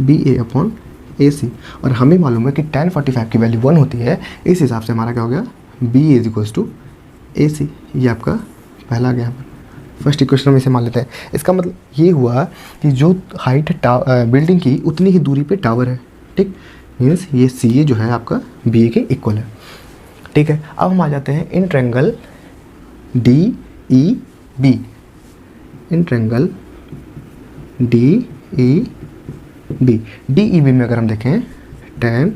B A upon A C. और हमें मालूम है कि tan 45 की वैल्यू 1 होती है, इस हिसाब से हमारा क्या हो गया, B is equals to A सी। ये आपका पहला आ गया यहाँ पर, फर्स्ट इक्वेशन हम इसे मान लेते हैं। इसका मतलब ये हुआ कि जो हाइट है बिल्डिंग की उतनी ही दूरी पे टावर है, ठीक, मीन्स ये सी ए जो है आपका बी ए के इक्वल है, ठीक है। अब हम आ जाते हैं in triangle D E B, in triangle D E B, D E B में अगर हम देखें tan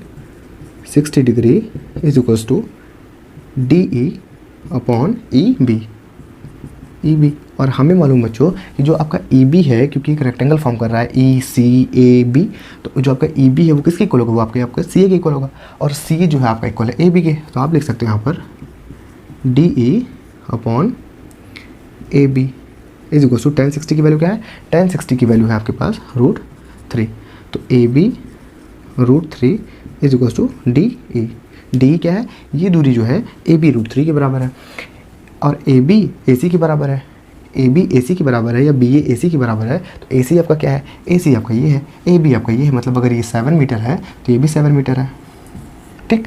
60 degree is equals to D E upon E B, E B. और हमें मालूम बच्चों कि जो आपका ई बी है, क्योंकि एक रेक्टेंगल फॉर्म कर रहा है ई सी ए बी, तो जो आपका ई बी है वो किसके इक्वल होगा, वो आपका सी ए के इक्वल होगा, और सी ए जो है आपका इक्वल है ए बी के। तो आप लिख सकते हैं यहाँ पर D E upon A B is equal to tan 60 की वैल्यू क्या है, tan 60 की वैल्यू है आपके पास √3, तो A B √3 is equal to D E. D क्या है, ये दूरी जो है ए बी √3 के बराबर है, और ए बी ए सी के बराबर है, ए बी ए सी के बराबर है या बी ए सी के बराबर है, तो ए सी आपका क्या है, ए सी आपका ये है, ए बी आपका ये है, मतलब अगर ये 7 मीटर है तो ये भी 7 मीटर है, ठीक।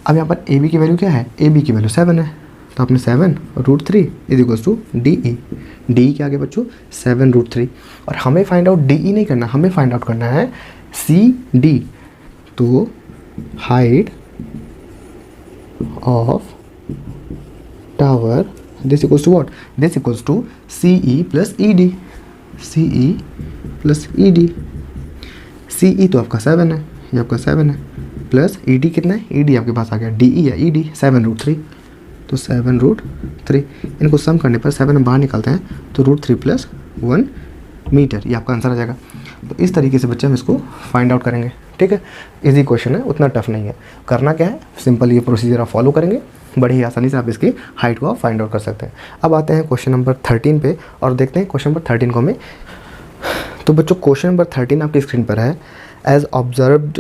अब यहाँ पर ए बी की वैल्यू क्या है, ए बी की वैल्यू 7 है, तो आपने 7 √3 is equals to D E. D E क्या आगे बच्चों 7 √3, और हमें फाइंड आउट डी ई नहीं करना, हमें फाइंड आउट करना है सी डी। तो height of tower this equals to what, this equals to C E plus E D, C E plus E D. C E तो आपका 7 है, ये आपका 7 है, प्लस ई डी कितना है, ई डी आपके पास आ गया डी ई या ई डी 7 √3, तो 7 √3, इनको सम करने पर 7 हम बाहर निकालते हैं तो √3 + 1 मीटर, ये आपका आंसर आ जाएगा। तो इस तरीके से बच्चे हम इसको फाइंड आउट करेंगे, ठीक है। इजी क्वेश्चन है, उतना टफ नहीं है। करना क्या है, सिंपल ये प्रोसीजर आप फॉलो करेंगे, बड़ी ही आसानी से आप इसकी हाइट को आप फाइंड आउट कर सकते हैं। अब आते हैं क्वेश्चन नंबर 13 पे और देखते हैं क्वेश्चन नंबर 13 को हमें। तो बच्चों क्वेश्चन नंबर 13 आपकी स्क्रीन पर है। As observed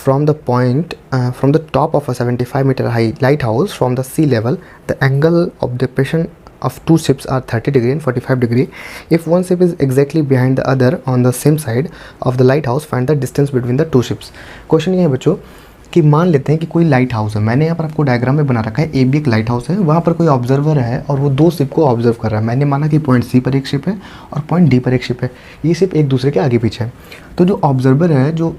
from the point from the top of a 75 meter high lighthouse from the sea level, the angle of depression of two ships are 30 degree and 45 degree. If one ship is exactly behind the other on the same side of the lighthouse, find the distance between the two ships. Question ये है बच्चों कि मान लेते हैं कि कोई light house है, मैंने यहाँ पर आपको डायग्राम में बना रखा है, ए बी एक लाइट हाउस है, वहाँ पर कोई ऑब्जर्वर है और वो 2 शिप को ऑब्जर्व कर रहा है। मैंने माना कि पॉइंट सी पर एक शिप है और पॉइंट डी पर एक शिप है, ये शिप एक दूसरे के आगे पीछे है। तो जो ऑब्जर्वर है जो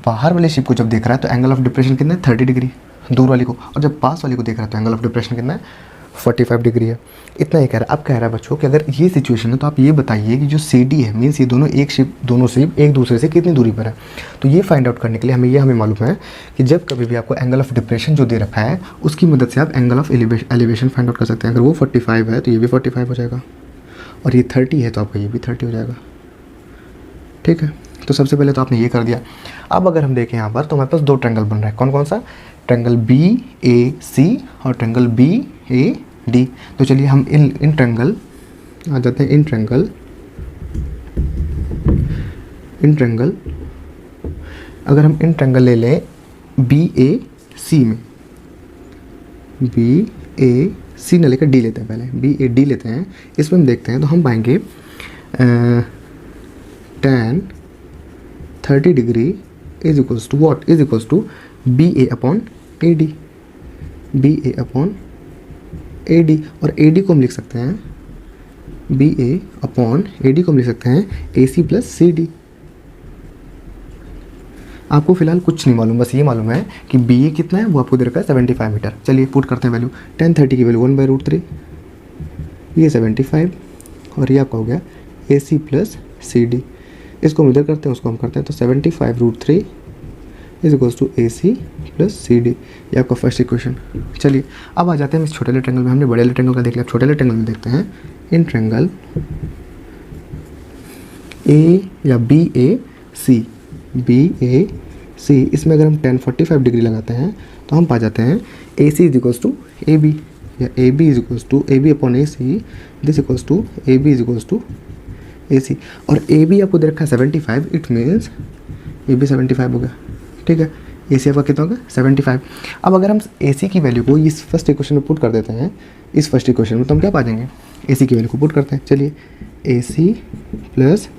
बाहर वाले शिप को जब देख रहा है तो एंगल ऑफ डिप्रेशन कितना है 30 डिग्री दूर वाली को, और जब पास वाली को देख रहा है तो एंगल ऑफ डिप्रेशन कितना है 45 डिग्री है। इतना ही कह रहा है। अब कह रहा है बच्चों कि अगर ये सिचुएशन है तो आप ये बताइए कि जो सी डी है मीन्स ये दोनों शिप एक दूसरे से कितनी दूरी पर है। तो ये फाइंड आउट करने के लिए हमें मालूम है कि जब कभी भी आपको एंगल ऑफ डिप्रेशन जो दे रखा है उसकी मदद से आप angle of elevation find out कर सकते हैं। अगर वो 45 है तो ये भी 45 हो जाएगा, और ये 30 है तो आपका ये भी 30 हो जाएगा, ठीक है। तो सबसे पहले तो आपने ये कर दिया। अब अगर हम देखें यहाँ पर तो हमारे पास दो ट्रायंगल बन रहा है, कौन कौन सा, ट्रायंगल बी ए सी और ट्रायंगल बी ए डी। तो चलिए हम इन ट्रायंगल आ जाते हैं, इन ट्रायंगल अगर हम इन ट्रायंगल ले लें बी ए सी में, बी ए सी न लेकर डी लेते हैं, पहले बी ए डी लेते हैं, इसमें हम देखते हैं तो हम पाएंगे tan 30 degree is equals to what, is equals to B A upon A D, B A upon A D. और ए डी को हम लिख सकते हैं, B A upon A D को हम लिख सकते हैं A C plus C D. आपको फिलहाल कुछ नहीं मालूम, बस ये मालूम है कि बी ए कितना है, वो आपको दे रखा है 75 मीटर। चलिए पुट करते हैं वैल्यू, tan 30 की वैल्यू 1/√3, ये 75 और ये आपका हो गया ए सी प्लस सी डी। इसको हम इधर करते हैं, उसको हम करते हैं, तो 75√3 is equals to A C plus C D, ये आपका फर्स्ट इक्वेशन। चलिए अब आ जाते हैं इस छोटे वाले ट्रायंगल में, हमने बड़े वाले ट्रायंगल का देख लिया, छोटे वाले ट्रायंगल में देखते हैं। इन ट्रायंगल ए या B A C, B A सी, इसमें अगर हम tan 45 डिग्री लगाते हैं तो हम पा जाते हैं A C is equals to A B, या A B is equals to A B upon A C, this equals to A B is equals to A C. और ए बी आपको दे रखा है 75, इट मीन्स ए बी 75 हो गया, ठीक है। ए सी आपका कितना होगा 75। अब अगर हम ए सी की वैल्यू को इस फर्स्ट इक्वेशन में पुट कर देते हैं, इस फर्स्ट इक्वेशन में, तो हम क्या पा जाएंगे, ए सी की वैल्यू को पुट करते हैं। चलिए A C plus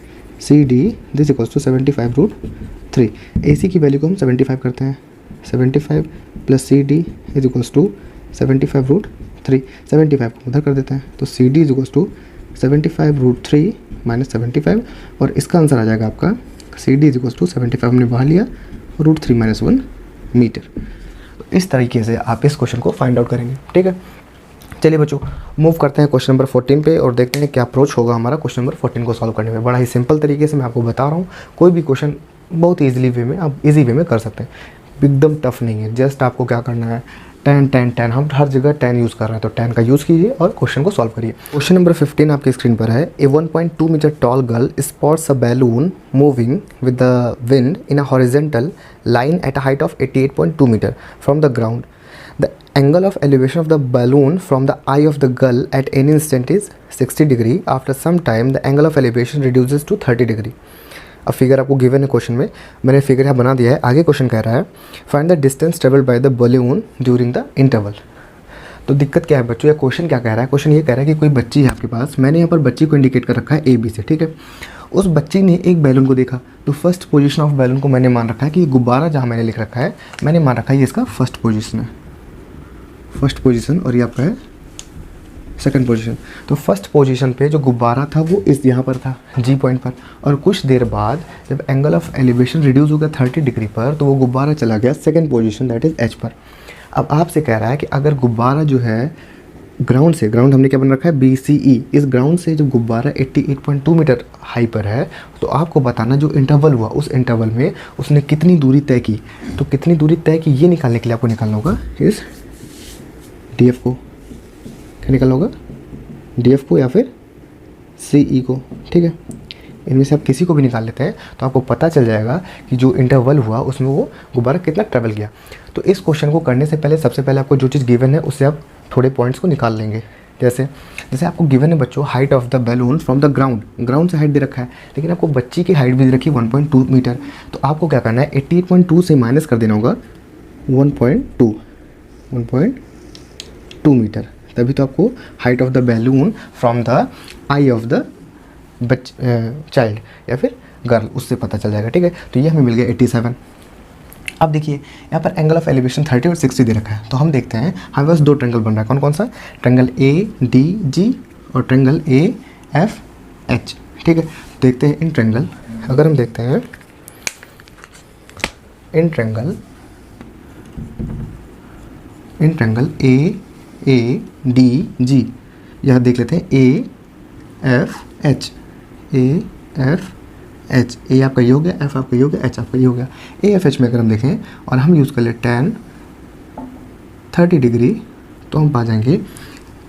C D this equals to 75√3। A C की वैल्यू को हम 75 करते हैं, 75 plus C D is equals to 75√3, 75 को उधर कर देते हैं, तो C D is equals to 75√3 minus 75, और इसका आंसर आ जाएगा आपका C D is equals to 75 हमने बाहर लिया, √3 - 1 मीटर। इस तरीके से आप इस क्वेश्चन को फाइंड आउट करेंगे, ठीक है। चलिए बच्चों मूव करते हैं क्वेश्चन नंबर 14 पे और देखते हैं क्या अप्रोच होगा हमारा क्वेश्चन नंबर 14 को सॉल्व करने में। बड़ा ही सिंपल तरीके से मैं आपको बता रहा हूँ, कोई भी क्वेश्चन बहुत ईजिली वे में आप इजी वे में कर सकते हैं, एकदम टफ नहीं है। जस्ट आपको क्या करना है, tan हम हर जगह tan यूज़ कर रहे हैं, तो tan का यूज़ कीजिए और क्वेश्चन को सॉल्व करिए। क्वेश्चन नंबर 15 आपकी स्क्रीन पर है। A 1.2 metre tall girl spots a balloon moving with the wind in a horizontal line at a height of 88.2 metre from the ground. The angle of elevation of the balloon from the eye of the girl at any instant is 60 degree. After some time, the angle of elevation reduces to 30 degree. अब figure आपको given है question में, मैंने figure यहाँ बना दिया है। आगे क्वेश्चन कह रहा है find the distance travelled by the balloon during the interval. तो दिक्कत क्या है बच्चों, या क्वेश्चन क्या कह रहा है, क्वेश्चन ये कह रहा है कि कोई बच्ची है आपके पास, मैंने यहाँ पर बच्ची को इंडिकेट कर रखा है ए बी से, ठीक है। उस बच्ची ने एक बैलून को देखा, तो फर्स्ट पोजीशन ऑफ बैलून को मैंने मान रखा है कि गुब्बारा जहाँ मैंने लिख रखा है, मैंने मान रखा है ये इसका फर्स्ट पोजीशन है, फर्स्ट पोजीशन, और ये आपका है सेकंड पोजीशन। तो फर्स्ट पोजीशन पे जो गुब्बारा था वो इस यहाँ पर था जी पॉइंट पर, और कुछ देर बाद जब एंगल ऑफ एलिवेशन रिड्यूस हो गया 30 डिग्री पर, तो वो गुब्बारा चला गया second position that is H पर। अब आपसे कह रहा है कि अगर गुब्बारा जो है ग्राउंड से, ग्राउंड हमने क्या बन रखा है बी सी ई, इस ग्राउंड से जब गुब्बारा 88.2 मीटर हाई पर है, तो आपको बताना जो इंटरवल हुआ उस इंटरवल में उसने कितनी दूरी तय की। तो कितनी दूरी तय की ये निकालने के लिए आपको निकालना होगा इस डी एफ को, क्या निकालना होगा, डी एफ को या फिर सी ई को, ठीक है। इनमें से आप किसी को भी निकाल लेते हैं तो आपको पता चल जाएगा कि जो इंटरवल हुआ उसमें वो गुब्बारा कितना ट्रैवल किया। तो इस क्वेश्चन को करने से पहले सबसे पहले आपको जो चीज़ गिवन है उससे आप थोड़े पॉइंट्स को निकाल लेंगे। जैसे आपको गिवन है बच्चों height of the balloon from the ground, ground से हाइट दे रखा है, लेकिन आपको बच्ची की हाइट भी दे रखी है 1.2 मीटर। तो आपको क्या करना है 88.2 से माइनस कर देना होगा 1.2 मीटर, तभी तो आपको height of the balloon from the I of the child या फिर गर्ल उससे पता चल जाएगा, ठीक है। तो ये हमें मिल गया 87। अब देखिए यहाँ पर एंगल ऑफ एलिवेशन 30 और 60 दे रखा है, तो हम देखते हैं हमारे पास दो ट्रायंगल बन रहा है, कौन कौन सा, ट्रायंगल ए डी जी और ट्रायंगल ए एफ एच, ठीक है। देखते हैं इन ट्रायंगल, अगर हम देखते हैं in triangle A D G, यहाँ देख लेते हैं A F H, A F H, A आपका ये हो गया, एफ आपका ये हो गया, एच आपका ये हो गया। ए एफ एच में अगर हम देखें और हम यूज़ कर ले tan 30 डिग्री, तो हम पा जाएंगे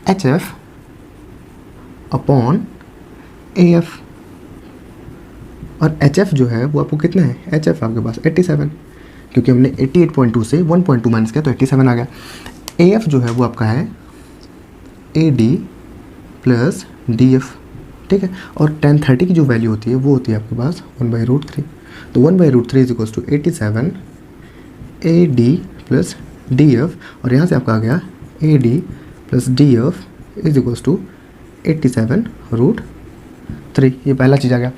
H F upon A F, और एच एफ जो है वो आपको कितना है, एच एफ आपके पास 87, क्योंकि हमने 88.2 से 1.2 माइनस किया तो 87 आ गया। ए एफ जो है वो आपका है ए डी प्लस डी एफ, ठीक है। और 1030 की जो वैल्यू होती है वो होती है आपके पास 1/√3, तो 1/√3 is equals to 87 A D plus D F, और यहाँ से आपका आ गया A D plus D F is equals to 87√3, ये पहला चीज़ आ गया।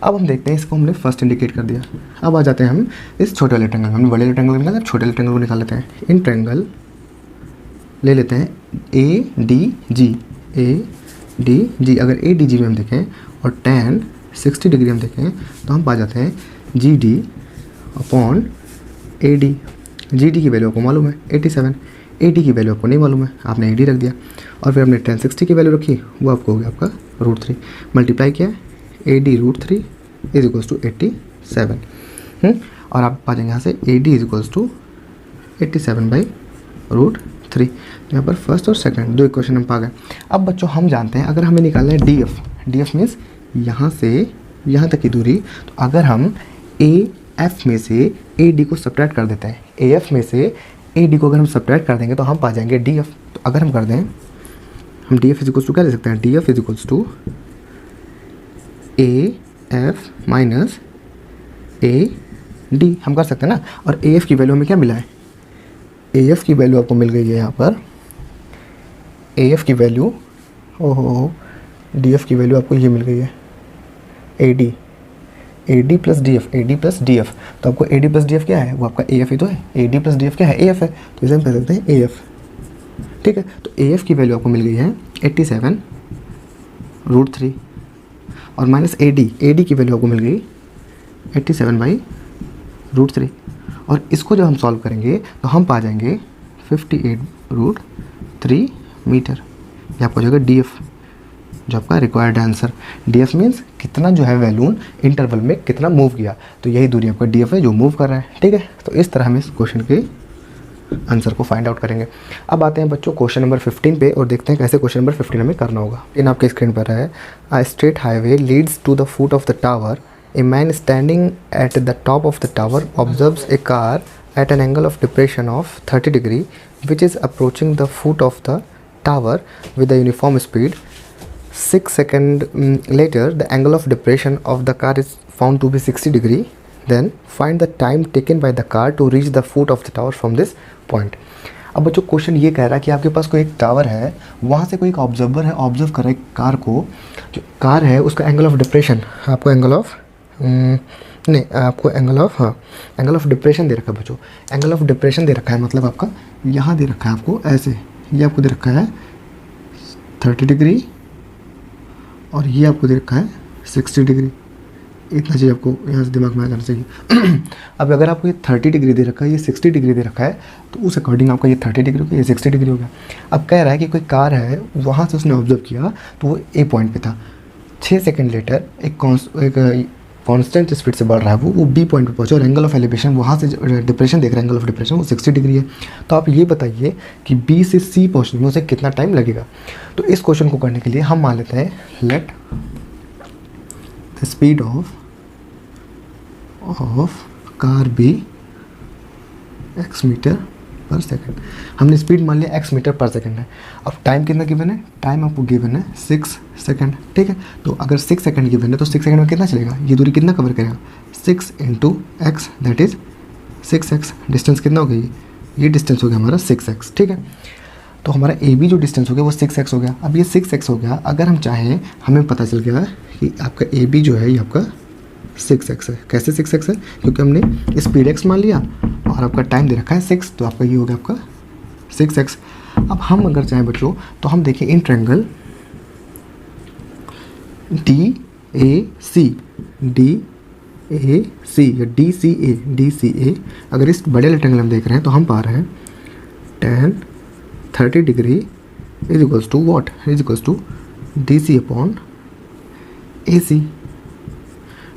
अब हम देखते हैं, इसको हमने फर्स्ट इंडिकेट कर दिया। अब आ जाते हैं हम इस छोटे वाले ट्रायंगल, हमने बड़े वाले ट्रायंगल निकाला, अब छोटे वाले ट्रायंगल को निकाल लेते हैं। इन ट्रायंगल ले लेते हैं A D G, A D G, अगर ए डी जी में हम देखें और tan 60 डिग्री हम देखें तो हम पा जाते हैं G D upon A D. G D की वैल्यू आपको मालूम है 87, ए डी की वैल्यू आपको नहीं मालूम है, आपने ए डी रख दिया, और फिर हमने tan 60 की वैल्यू रखी, वो आपको हो गया आपका √3, मल्टीप्लाई किया A D √3 is equals to 87, और आप पा जाएंगे यहाँ से A D is equals to 87/√3। यहाँ पर फर्स्ट और सेकंड दो इक्वेशन हम पा गए। अब बच्चों हम जानते हैं अगर हमें निकालना है D F, D F means यहाँ से यहाँ तक की दूरी, तो अगर हम ए एफ में से ए डी को सब्ट्रैक्ट कर देते हैं, ए एफ में से ए डी को अगर हम सब्ट्रैक्ट कर देंगे तो हम पा जाएंगे डी एफ। तो अगर हम कर दें, हम D F is equals to क्या ले सकते हैं, D F is equals to A F minus A D हम कर सकते हैं ना। और ए एफ की वैल्यू हमें क्या मिला है, ए एफ की वैल्यू आपको मिल गई है यहाँ पर, ए एफ की वैल्यू, ओहो डी एफ की वैल्यू आपको ये मिल गई है ए डी प्लस डी एफ, ए डी प्लस डी एफ, तो आपको ए डी प्लस डी एफ क्या है, वो आपका ए एफ ही तो है, ए डी प्लस डी एफ क्या है, ए एफ है, तो इसे हम कह सकते हैं ए एफ, ठीक है। तो ए एफ की वैल्यू आपको मिल गई है 87√3, और माइनस ए डी की वैल्यू आपको मिल गई 87/√3, और इसको जब हम सॉल्व करेंगे तो हम पा जाएंगे 58√3 मीटर, ये आपको हो जाएगा डी एफ, जो आपका required answer. D F means कितना जो है बैलून इंटरवल में कितना मूव किया, तो यही दूरी आपका डी एफ है जो मूव कर रहा है, ठीक है। तो इस तरह हम इस क्वेश्चन के आंसर को फाइंड आउट करेंगे। अब आते हैं बच्चों क्वेश्चन नंबर 15 पे, और देखते हैं कैसे क्वेश्चन नंबर 15 हमें करना होगा। इन आपके स्क्रीन पर है, a straight highway leads to the foot of the tower, a man standing at the top of the tower observes a car at an angle of depression of 30 degree which is approaching the foot of the tower with a uniform speed. 6 seconds later the angle of depression of the car is found to be 60 degree. Then find the time taken by the car to reach the foot of the tower from this point. अब बच्चों question ये कह रहा है कि आपके पास कोई एक टावर है, वहाँ से कोई एक ऑब्जर्वर है, ऑब्जर्व कर रहा है कार को, जो कार है उसका एंगल ऑफ डिप्रेशन, आपको एंगल ऑफ नहीं आपको एंगल ऑफ डिप्रेशन दे रखा है बच्चों, एंगल ऑफ डिप्रेशन दे रखा है, मतलब आपका यहाँ दे रखा है आपको ऐसे, ये आपको दे रखा है 30 डिग्री और ये आपको दे रखा है 60 डिग्री। इतना चीज़ आपको यहाँ से दिमाग में आ जाना चाहिए। अब अगर आपको ये 30 डिग्री दे रखा है, ये 60 डिग्री दे रखा है, तो उस अकॉर्डिंग आपका ये 30 डिग्री हो गया, ये 60 डिग्री हो गया। अब कह रहा है कि कोई कार है, वहाँ से उसने ऑब्जर्व किया तो वो ए पॉइंट पे था, 6 सेकंड लेटर एक कांस्टेंट स्पीड से बढ़ रहा है, वो बी पॉइंट पे पहुंचा और एंगल ऑफ एलिवेशन वहाँ से डिप्रेशन देख रहा है, एंगल ऑफ डिप्रेशन वो 60 डिग्री है। तो आप ये बताइए कि बी से सी पहुँचने में उसे कितना टाइम लगेगा। तो इस क्वेश्चन को करने के लिए हम मान लेते हैं let the speed of car be x metre per second. हमने स्पीड मान लिया x मीटर पर सेकंड है। अब टाइम कितना गिवन है, टाइम आपको गिवन है 6 सेकंड, ठीक है। तो अगर 6 सेकंड गिवन है तो 6 सेकंड में कितना चलेगा, ये दूरी कितना कवर करेगा, 6 × x that is 6x। Distance कितना हो गया, ये डिस्टेंस हो गया हमारा 6x, ठीक है। तो हमारा ए बी जो डिस्टेंस हो गया वो 6x हो गया। अब ये 6x हो गया, अगर हम चाहें, हमें पता चल गया कि आपका ए बी जो है ये आपका 6x है। कैसे 6x है, क्योंकि हमने स्पीड x मान लिया और आपका टाइम दे रखा है 6, तो आपका ये हो गया आपका 6x। अब हम अगर चाहें बच्चों तो हम देखें इन ट्रायंगल DAC या DCA, अगर इस बड़े वाले ट्रायंगल हम देख रहे हैं तो हम पा रहे हैं tan 30 degree is equals to what, is equals to DC upon AC,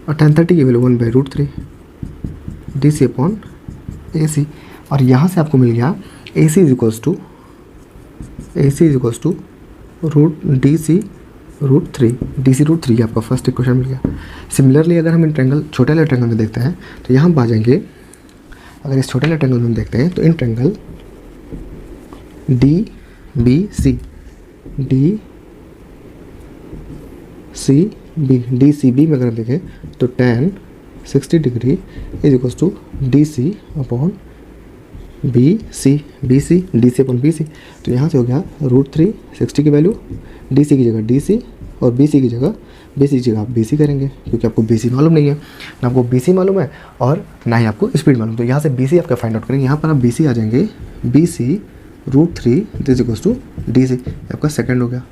और tan 30 की वैल्यू 1/√3 DC अपॉन AC। और यहाँ से आपको मिल गया AC is equals to DC √3, DC √3 आपका फर्स्ट इक्वेशन मिल गया। सिमिलरली अगर हम इन ट्रायंगल छोटे वाले ट्रायंगल में देखते हैं तो यहाँ हम आ जाएंगे, अगर इस छोटे वाले ट्रायंगल में हम देखते हैं तो in triangle D B C में अगर हम देखें तो tan 60 degree is equals to D C upon B C upon B C. तो यहाँ से हो गया √3 60 की वैल्यू डी सी की जगह डी सी और बी सी की जगह आप बी सी करेंगे, क्योंकि आपको बी सी मालूम नहीं है, ना आपको बी सी मालूम है और ना ही आपको स्पीड मालूम। तो यहाँ से बी सी आपका फाइंड आउट करेंगे। यहाँ पर आप बी सी आ जाएंगे, B C √3 this equals to D C, आपका सेकेंड हो गया।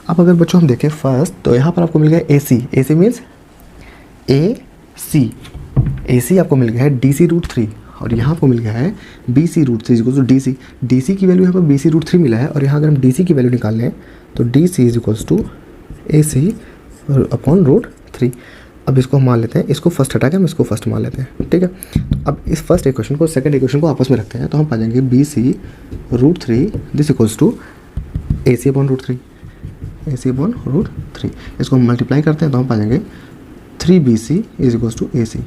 अब अगर बच्चों हम देखें फर्स्ट, तो यहाँ पर आपको मिल गया ए सी मीन्स ए सी आपको मिल गया है डी सी √3 और यहाँ आपको मिल गया है B C √3 is equals to D C की वैल्यू यहाँ पर बी सी √3 मिला है और यहाँ अगर हम डी सी की वैल्यू निकाल लें तो D C is equals to A C upon √3। अब इसको हम मान लेते हैं, इसको फर्स्ट हटा के हम इसको फर्स्ट मान लेते हैं, ठीक है। तो अब इस फर्स्ट इक्वेशन को सेकंड इक्वेशन को आपस में रखते हैं तो हम पा जाएंगे B C √3 this equals to A C upon √3 इसको हम मल्टीप्लाई करते हैं तो हम पा जाएंगे 3BC is equals to AC।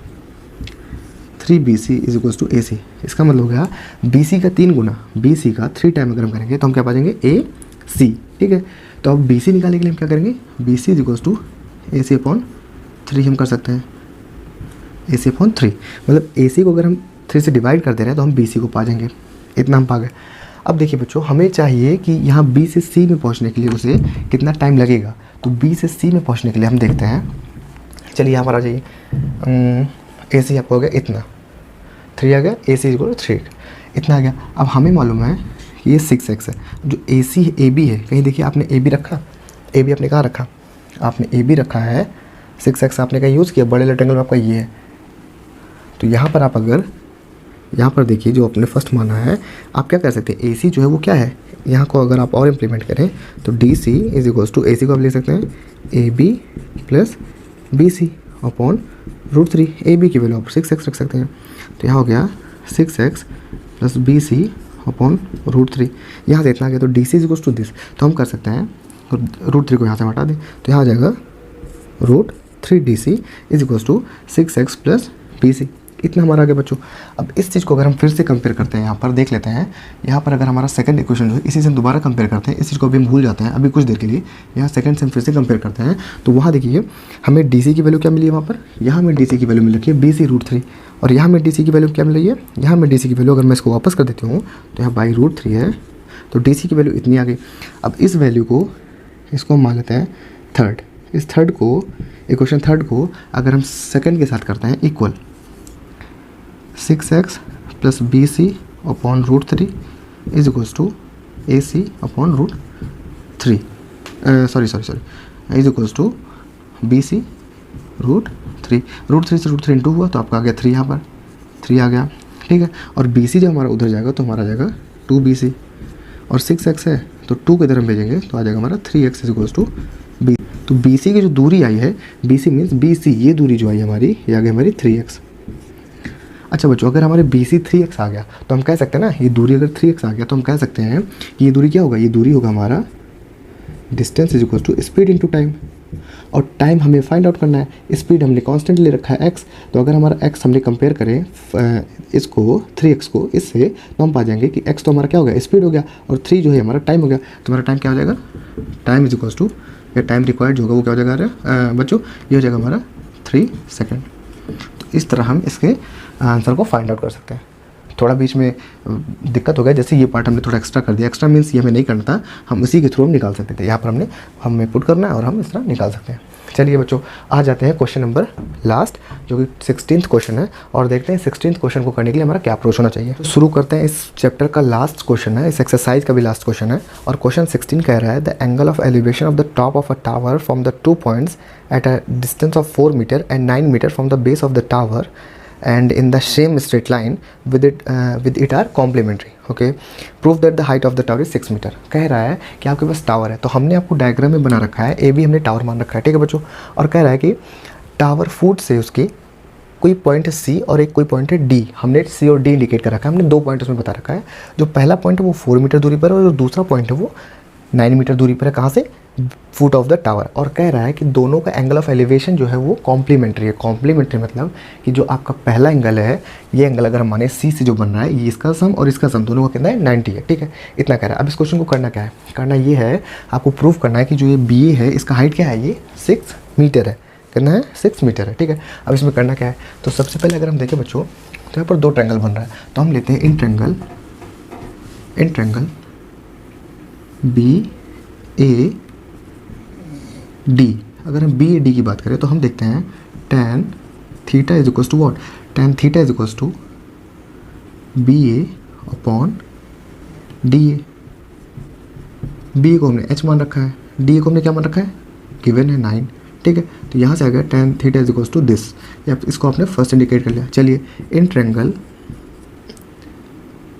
3BC is equals to AC। इसका मतलब हो गया BC का 3 गुना BC का 3 टाइम अगर हम करेंगे तो हम क्या पा जाएंगे AC, ठीक है। तो अब BC निकालने के लिए हम क्या करेंगे, BC is equals to AC upon 3 हम कर सकते हैं, AC अपॉन 3 मतलब AC को अगर हम 3 से डिवाइड कर दे रहे हैं तो हम BC को पा जाएंगे, इतना हम पा गए। अब देखिए बच्चों, हमें चाहिए कि यहाँ B से C में पहुँचने के लिए उसे कितना टाइम लगेगा। तो B से C में पहुँचने के लिए हम देखते हैं, चलिए यहाँ पर आ जाइए, AC आपको हो गया इतना 3 आ गया, AC इक्वल 3 इतना आ गया। अब हमें मालूम है कि ये 6x है, जो AC AB है, कहीं देखिए आपने AB रखा, AB आपने कहाँ रखा, आपने AB रखा है, 6x आपने कहीं यूज़ किया, बड़े रेक्टेंगल में आपका ये है। तो यहाँ पर आप अगर यहाँ पर देखिए जो आपने फर्स्ट माना है, आप क्या कर सकते हैं, AC जो है वो क्या है, यहाँ को अगर आप और इम्प्लीमेंट करें तो DC is equals to AC को आप लिख सकते हैं AB plus BC upon √3। AB की वैल्यू आप 6x रख सकते हैं, तो यहाँ हो गया 6x प्लस BC अपॉन √3। यहाँ से इतना आ गया, तो DC is equals to this, तो हम कर सकते हैं √3 को यहाँ से हटा दें तो यहाँ आ जाएगा √3 DC is equals to 6x plus BC, इतना हमारा आ गया बच्चों। अब इस चीज़ को अगर हम फिर से कंपेयर करते हैं, यहाँ पर देख लेते हैं, यहाँ पर अगर हमारा सेकंड इक्वेशन जो है इसी से हम दोबारा कंपेयर करते हैं, इस चीज़ को अभी हम भूल जाते हैं अभी कुछ देर के लिए, यहाँ सेकंड से हम फिर से कंपेयर करते हैं। तो वहाँ देखिए हमें DC की वैल्यू क्या मिली है, वहाँ पर यहाँ हमें DC की वैल्यू मिल रखी है BC √3 और यहाँ हमें DC की वैल्यू क्या मिल रही है, यहाँ हमें DC की वैल्यू अगर मैं इसको वापस कर देती हूँ तो यहाँ बाई √3 है, तो DC की वैल्यू इतनी आ गई। अब इस वैल्यू को इसको हम मान लेते हैं थर्ड, इस थर्ड को इक्वेशन थर्ड को अगर हम सेकंड के साथ करते हैं equal 6x plus BC upon √3 is equals to AC upon √3 is equals to BC √3 से √3 इंटू हुआ तो आपका आ गया 3, यहाँ पर 3 आ गया, ठीक है। और BC जब हमारा उधर जाएगा तो हमारा आ जाएगा 2BC और 6x है तो 2 की तरफ भेजेंगे तो आ जाएगा हमारा 3x is equals to B। तो BC की जो दूरी आई है, BC मीन्स BC, ये दूरी जो आई हमारी, ये आ गई हमारी 3x। अच्छा बच्चों, अगर हमारे BC 3x आ गया तो हम कह सकते हैं ना, ये दूरी अगर 3x आ गया तो हम कह सकते हैं कि ये दूरी क्या होगा, ये दूरी होगा हमारा distance is equal to speed into time, और टाइम हमें फाइंड आउट करना है। स्पीड हमने कांस्टेंट ले रखा है x, तो अगर हमारा x हमने कंपेयर करें इसको 3x को इससे, तो हम पा जाएंगे कि x तो हमारा क्या हो गया, स्पीड हो गया, और 3 जो है हमारा टाइम हो गया। तो हमारा टाइम क्या हो जाएगा, टाइम इज इक्वल टू, या टाइम रिक्वायर्ड जो होगा वो क्या हो जाएगा बच्चों, ये हो जाएगा हमारा 3 सेकेंड। तो इस तरह हम इसके आंसर को फाइंड आउट कर सकते हैं। थोड़ा बीच में दिक्कत हो गया, जैसे ये पार्ट हमने थोड़ा एक्स्ट्रा कर दिया, एक्स्ट्रा मीन्स ये हमें नहीं करना था, हम इसी के थ्रू हम निकाल सकते थे, यहाँ पर हमें पुट करना है और हम इस तरह निकाल सकते हैं। चलिए बच्चों, आ जाते हैं क्वेश्चन नंबर लास्ट, जो कि 16th क्वेश्चन है, और देखते हैं 16th क्वेश्चन को करने के लिए हमारा क्या अप्रोच होना चाहिए। तो शुरू करते हैं, इस चैप्टर का लास्ट क्वेश्चन है, इस एक्सरसाइज का भी लास्ट क्वेश्चन है, और क्वेश्चन 16 कह रहा है the angle of elevation of the top of a tower from the 2 points at a distance of 4 metre and 9 metre from the base of the tower and in the same straight line with it are complementary. Okay, prove that the height of the tower is 6 metre. कह रहा है कि आपके पास tower है, तो हमने आपको diagram में बना रखा है, ए बी हमने टावर मान रखा है, ठीक है बच्चों, और कह रहा है कि टावर फुट से उसकी कोई पॉइंट है सी और एक कोई पॉइंट है डी, हमने सी और डी इंडिकेट कर रखा है, हमने 2 पॉइंट उसमें बता रखा है। जो पहला पॉइंट है वो 4 मीटर दूरी पर है और जो दूसरा पॉइंट है वो 9 मीटर दूरी पर है, कहाँ से, फुट ऑफ द टावर, और कह रहा है कि दोनों का एंगल ऑफ एलिवेशन जो है वो कॉम्प्लीमेंट्री है। कॉम्प्लीमेंट्री मतलब कि जो आपका पहला एंगल है, ये एंगल अगर हम माने सी से जो बन रहा है, ये इसका सम और इसका सम दोनों का कितना है 90 है, ठीक है। इतना कह रहा है। अब इस क्वेश्चन को करना क्या है, करना ये है आपको प्रूव करना है कि जो ये बी है इसका हाइट क्या है, ये 6 मीटर है। कितना है, 6 मीटर है, ठीक है। अब इसमें करना क्या है, तो सबसे पहले अगर हम देखें बच्चों, तो यहाँ पर दो ट्रायंगल बन रहा है, तो हम लेते हैं in triangle B A D. अगर हम बी ए डी की बात करें तो हम देखते हैं tan theta is equals to what, tan theta is equals to B A upon D A. B A को हमने h मान रखा है, डी ए को हमने क्या मान रखा है, गिवन है 9, ठीक है। तो यहाँ से आ गया tan theta is equals to this, या इसको आपने फर्स्ट इंडिकेट कर लिया। चलिए in triangle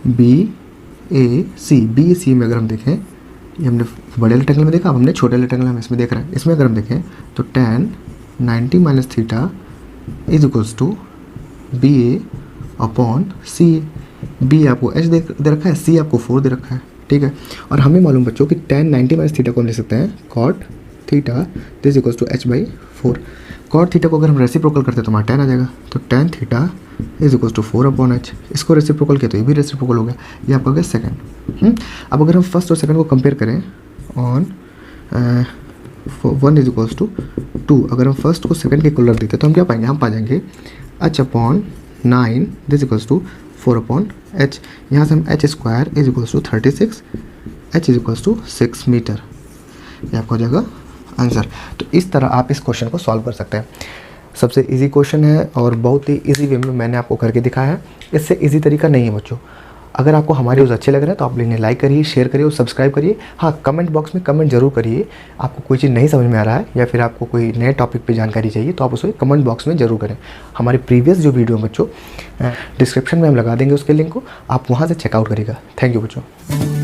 B A C, B A C में अगर हम देखें, ये हमने बड़े वाले ट्रायंगल में देखा, अब हमने छोटे वाले ट्रायंगल में इसमें देख रहे हैं। इसमें अगर हम देखें तो tan 90 minus theta is equals to B A upon C A. B आपको h दे रखा है, सी आपको 4 दे रखा है, ठीक है। और हमें मालूम बच्चों कि tan 90 माइनस थीटा को हम लिख सकते हैं cot theta this equals to h/4। cot theta को अगर हम रेसिप्रोकल करते हैं तो हमारा tan आ जाएगा, तो tan theta is equals to 4 upon h। इसको रेसिप्रोकल किया तो ये भी रेसिप्रोकल हो गया, ये आपका हो गया सेकंड। अब अगर हम फर्स्ट और सेकंड को कंपेयर करें ऑन 1 इज इक्वल्स टू 2, अगर हम फर्स्ट को सेकंड के इक्वल रख देते तो हम क्या पाएंगे, हम पा जाएंगे h upon 9 this equals to 4 upon h। यहाँ से हम h square is equals to 36, h is equals to 6 metre, ये आपका हो जाएगा आंसर। तो इस तरह आप इस क्वेश्चन को सॉल्व कर सकते हैं। सबसे इजी क्वेश्चन है और बहुत ही इजी वे में मैंने आपको करके दिखाया है, इससे इजी तरीका नहीं है बच्चों। अगर आपको हमारे वीडियोस अच्छे लग रहे हैं तो आप इन्हें लाइक करिए, शेयर करिए और सब्सक्राइब करिए। हाँ, कमेंट बॉक्स में कमेंट जरूर करिए, आपको कोई चीज़ नहीं समझ में आ रहा है या फिर आपको कोई नए टॉपिक पे जानकारी चाहिए तो आप उसे कमेंट बॉक्स में ज़रूर करें। हमारी प्रीवियस जो वीडियो बच्चों डिस्क्रिप्शन में हम लगा देंगे उसके लिंक को, आप वहाँ से चेकआउट करिएगा। थैंक यू बच्चों।